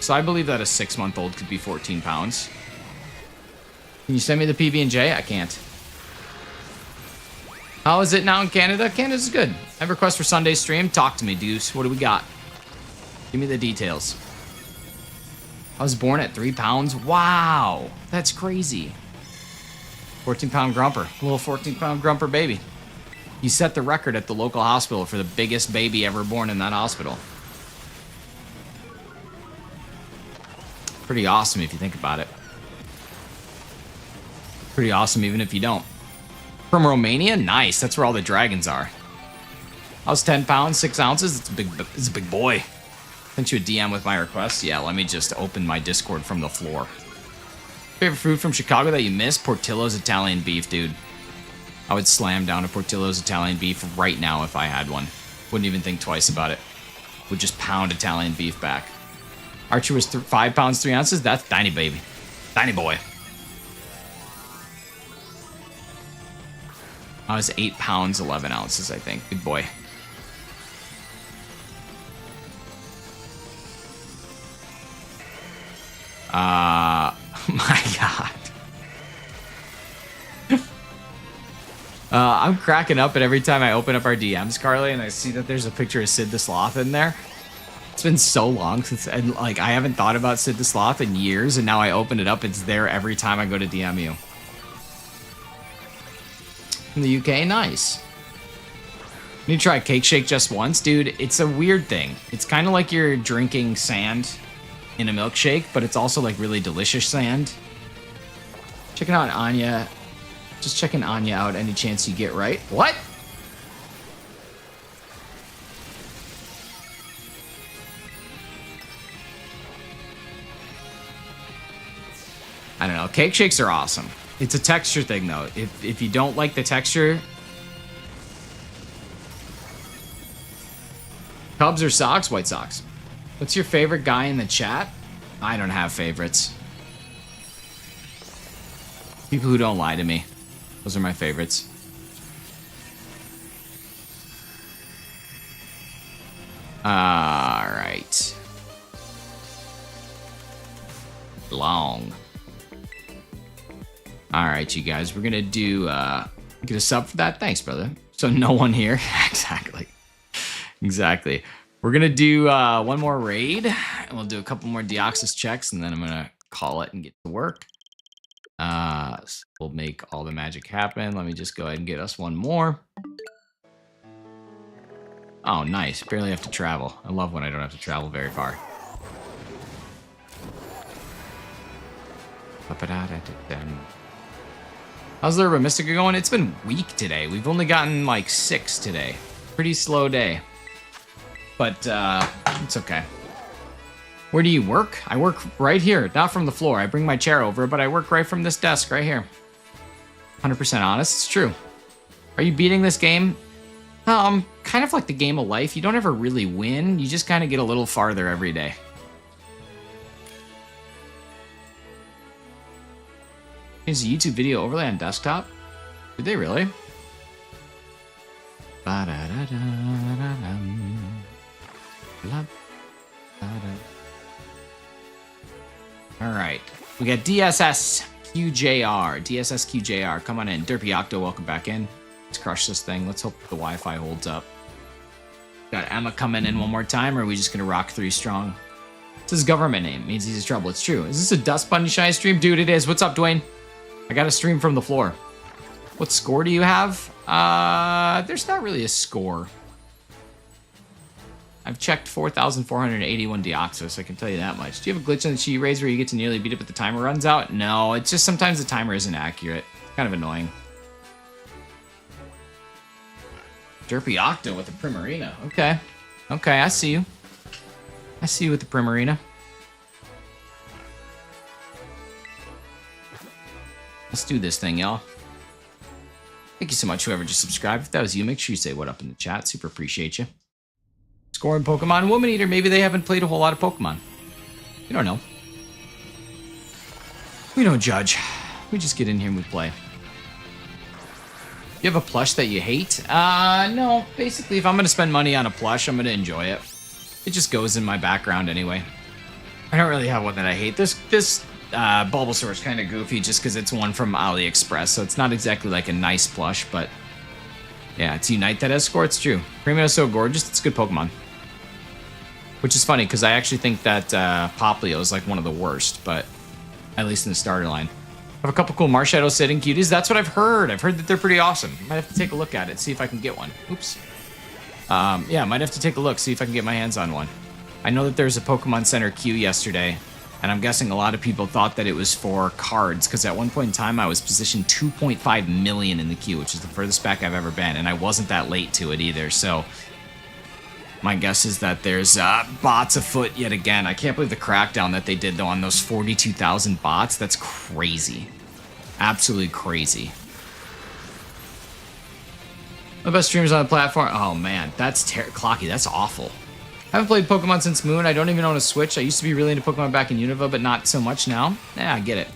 So I believe that a 6-month-old could be 14 pounds. Can you send me the PB&J? I can't. How is it now in Canada? Canada's good. I have a request for Sunday stream. Talk to me, Deuce. What do we got? Give me the details. I was born at 3 pounds. Wow. That's crazy. 14-pound grumper. A little 14-pound grumper baby. He set the record at the local hospital for the biggest baby ever born in that hospital. Pretty awesome if you think about it. Pretty awesome even if you don't. From Romania? Nice. That's where all the dragons are. I was 10 pounds, 6 ounces. It's a big boy. Sent you a DM with my request. Yeah, let me just open my Discord from the floor. Favorite food from Chicago that you missed? Portillo's Italian beef, dude. I would slam down a Portillo's Italian beef right now if I had one. Wouldn't even think twice about it. Would just pound Italian beef back. Archer was 5 pounds, 3 ounces. That's tiny baby. Tiny boy. I was 8 pounds, 11 ounces, I think. Big boy. My God. I'm cracking up, and every time I open up our DMs, Carly, and I see that there's a picture of Sid the Sloth in there. It's been so long since, and like, I haven't thought about Sid the Sloth in years, and now I open it up, it's there every time I go to DM you. In the UK, nice. You need to try Cake Shake just once, dude. It's a weird thing. It's kind of like you're drinking sand in a milkshake, but it's also like really delicious sand. Checking out Anya. Just checking Anya out any chance you get right. What? I don't know. Cake shakes are awesome. It's a texture thing though. If you don't like the texture, Cubs or Sox? White Sox. What's your favorite guy in the chat? I don't have favorites. People who don't lie to me. Those are my favorites. Alright. Long. Alright, you guys. We're gonna do, get a sub for that? Thanks, brother. So no one here? Exactly. Exactly. We're gonna do one more raid, and we'll do a couple more Deoxys checks, and then I'm gonna call it and get to work. So we'll make all the magic happen. Let me just go ahead and get us one more. Oh, nice. Barely have to travel. I love when I don't have to travel very far. How's the Urban Mystica going? It's been weak today. We've only gotten like 6 today. Pretty slow day. But it's okay. Where do you work? I work right here, not from the floor. I bring my chair over, but I work right from this desk right here. 100% honest, it's true. Are you beating this game? Kind of like the game of life. You don't ever really win. You just kind of get a little farther every day. Is a YouTube video overlay on desktop? Did they really? Alright. We got DSSQJR. DSSQJR. Come on in. Derpy Octo, welcome back in. Let's crush this thing. Let's hope the Wi-Fi holds up. Got Emma coming in one more time, or are we just gonna rock 3 strong? It's his government name. Means he's in trouble. It's true. Is this a Dust Bunny Shine stream? Dude, it is. What's up, Dwayne? I got a stream from the floor. What score do you have? There's not really a score. I've checked 4,481 Deoxys, I can tell you that much. Do you have a glitch on the Chi Rays where you get to nearly beat it but the timer runs out? No, it's just sometimes the timer isn't accurate. It's kind of annoying. Derpy Octo with the Primarina. Okay. Okay, I see you. I see you with the Primarina. Let's do this thing, y'all. Thank you so much, whoever just subscribed. If that was you, make sure you say what up in the chat. Super appreciate you. Scoring Pokemon Woman Eater. Maybe they haven't played a whole lot of Pokemon. We don't know. We don't judge. We just get in here and we play. You have a plush that you hate? No. Basically, if I'm going to spend money on a plush, I'm going to enjoy it. It just goes in my background anyway. I don't really have one that I hate. This Bulbasaur is kind of goofy just because it's one from AliExpress, so it's not exactly like a nice plush, but yeah, it's Unite that has score. It's true. Premium is so gorgeous. It's a good Pokemon. Which is funny because I actually think that Poplio is like one of the worst, but at least in the starter line. I have a couple cool Marshadow sitting cuties. That's what I've heard. I've heard that they're pretty awesome. Might have to take a look at it, see if I can get one. Oops. Yeah, might have to take a look, see if I can get my hands on one. I know that there's a Pokemon Center queue yesterday, and I'm guessing a lot of people thought that it was for cards, because at one point in time I was positioned 2.5 million in the queue, which is the furthest back I've ever been, and I wasn't that late to it either, so my guess is that there's bots afoot yet again. I can't believe the crackdown that they did, though, on those 42,000 bots. That's crazy. Absolutely crazy. The best streamers on the platform? Oh, man. That's Clocky. That's awful. I haven't played Pokemon since Moon. I don't even own a Switch. I used to be really into Pokemon back in Unova, but not so much now. Yeah, I get it.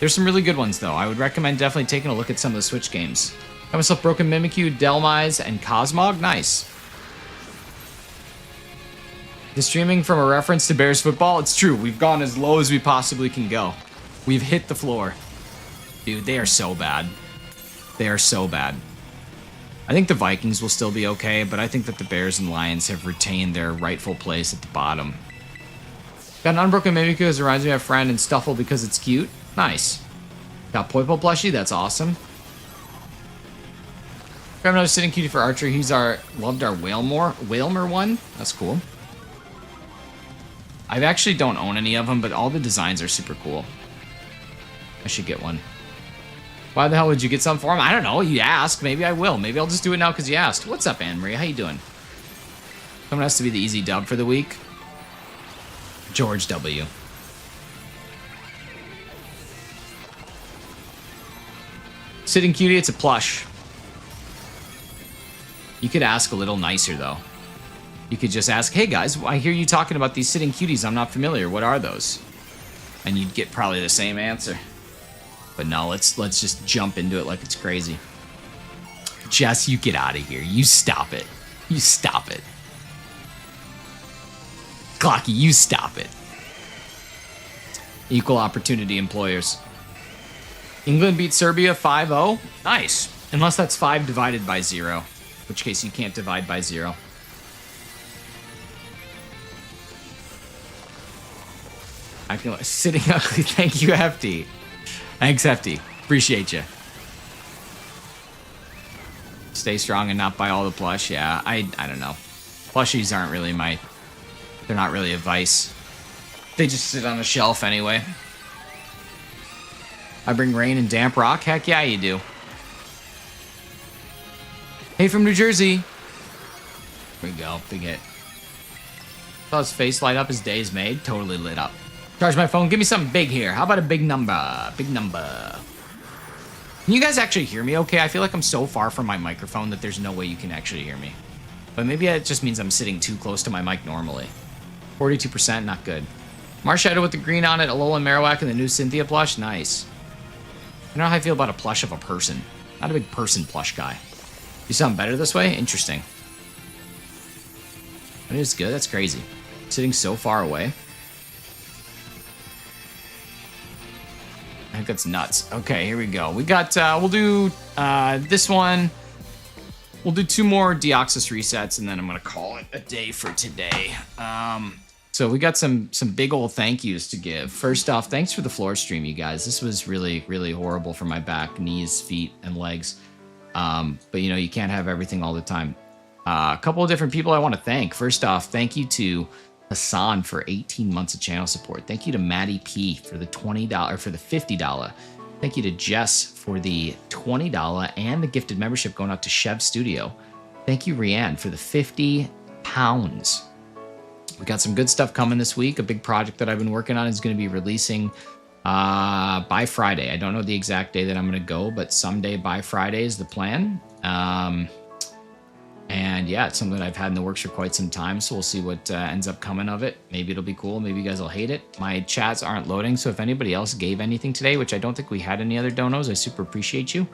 There's some really good ones, though. I would recommend definitely taking a look at some of the Switch games. Got myself Broken Mimikyu, Delmise, and Cosmog. Nice. The streaming from a reference to Bears football? It's true. We've gone as low as we possibly can go. We've hit the floor. Dude, they are so bad. They are so bad. I think the Vikings will still be okay, but I think that the Bears and Lions have retained their rightful place at the bottom. Got an Unbroken Mimikyu as reminds me of a friend, and Stuffle because it's cute. Nice. Got Poipo plushie, that's awesome. Got another sitting cutie for Archer. Loved our Whalmer one. That's cool. I actually don't own any of them, but all the designs are super cool. I should get one. Why the hell would you get some for him? I don't know. You asked. Maybe I will. Maybe I'll just do it now because you asked. What's up, Anne-Marie? How you doing? Someone has to be the easy dub for the week. George W. Sitting cutie, it's a plush. You could ask a little nicer, though. You could just ask, hey guys, I hear you talking about these sitting cuties. I'm not familiar. What are those? And you'd get probably the same answer. But no, let's just jump into it like it's crazy. Jess, you get out of here. You stop it. You stop it. Clocky, you stop it. Equal opportunity employers. England beat Serbia 5-0. Nice. Unless that's 5 divided by 0. In which case you can't divide by 0. I feel like sitting ugly. Thank you, Hefty. Thanks, Hefty. Appreciate you. Stay strong and not buy all the plush. Yeah, I don't know. Plushies aren't really they're not really a vice. They just sit on a shelf anyway. I bring rain and damp rock? Heck yeah, you do. Hey, from New Jersey. Here we go. Big hit. Saw his face light up, his day is made. Totally lit up. Charge my phone. Give me something big here. How about a big number? Big number. Can you guys actually hear me okay? I feel like I'm so far from my microphone that there's no way you can actually hear me. But maybe it just means I'm sitting too close to my mic normally. 42%, not good. Marshadow with the green on it, Alolan Marowak, and the new Cynthia plush. Nice. I don't know how I feel about a plush of a person. Not a big person plush guy. You sound better this way? Interesting. It is good. That's crazy. Sitting so far away. I think that's nuts. Okay, here we go. We got, we'll do this one. We'll do 2 more Deoxys resets, and then I'm going to call it a day for today. So we got some big old thank yous to give. First off, thanks for the floor stream, you guys. This was really, really horrible for my back, knees, feet, and legs. But, you know, you can't have everything all the time. A couple of different people I want to thank. First off, thank you to Hassan for 18 months of channel support. Thank you to Maddie P for the $20, for the $50. Thank you to Jess for the $20 and the gifted membership going out to Chev Studio. Thank you, Rianne, for the 50 pounds. We got some good stuff coming this week. A big project that I've been working on is going to be releasing by Friday. I don't know the exact day that I'm going to go, but someday by Friday is the plan. And yeah, it's something that I've had in the works for quite some time, so we'll see what ends up coming of it. Maybe it'll be cool. Maybe you guys will hate it. My chats aren't loading, so if anybody else gave anything today, which I don't think we had any other donos, I super appreciate you.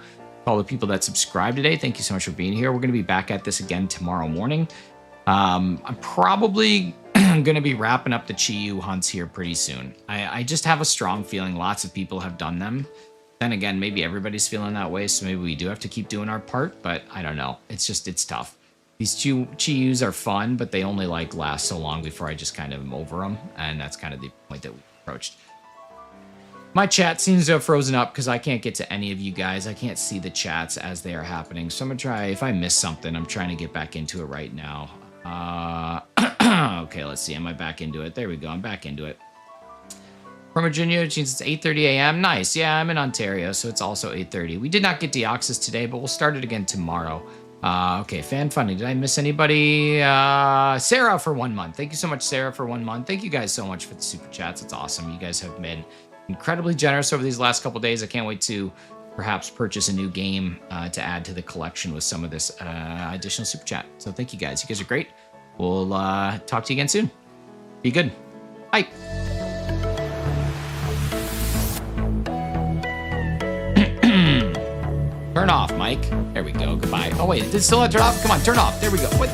All the people that subscribed today, thank you so much for being here. We're going to be back at this again tomorrow morning. I'm probably going to be wrapping up the Chi-Yu hunts here pretty soon. I just have a strong feeling lots of people have done them. Then again, maybe everybody's feeling that way, so maybe we do have to keep doing our part, but I don't know. It's tough. These Chi-Yus are fun, but they only like last so long before I just kind of am over them, and that's kind of the point that we approached. My chat seems to have frozen up because I can't get to any of you guys. I can't see the chats as they are happening, so I'm going to try, if I miss something, I'm trying to get back into it right now. Okay, let's see. Am I back into it? There we go. I'm back into it. From Virginia, which means it's 8:30 a.m. Nice. Yeah, I'm in Ontario, so it's also 8:30. We did not get Deoxys today, but we'll start it again tomorrow. Okay, fan funding. Did I miss anybody? Sarah for 1 month. Thank you so much, Sarah, for 1 month. Thank you guys so much for the super chats. It's awesome. You guys have been incredibly generous over these last couple days. I can't wait to perhaps purchase a new game to add to the collection with some of this additional super chat. So thank you guys. You guys are great. We'll talk to you again soon. Be good. Bye. Turn off, Mike. There we go. Goodbye. Oh, wait. Did it still not turn off? Come on, turn off. There we go. What?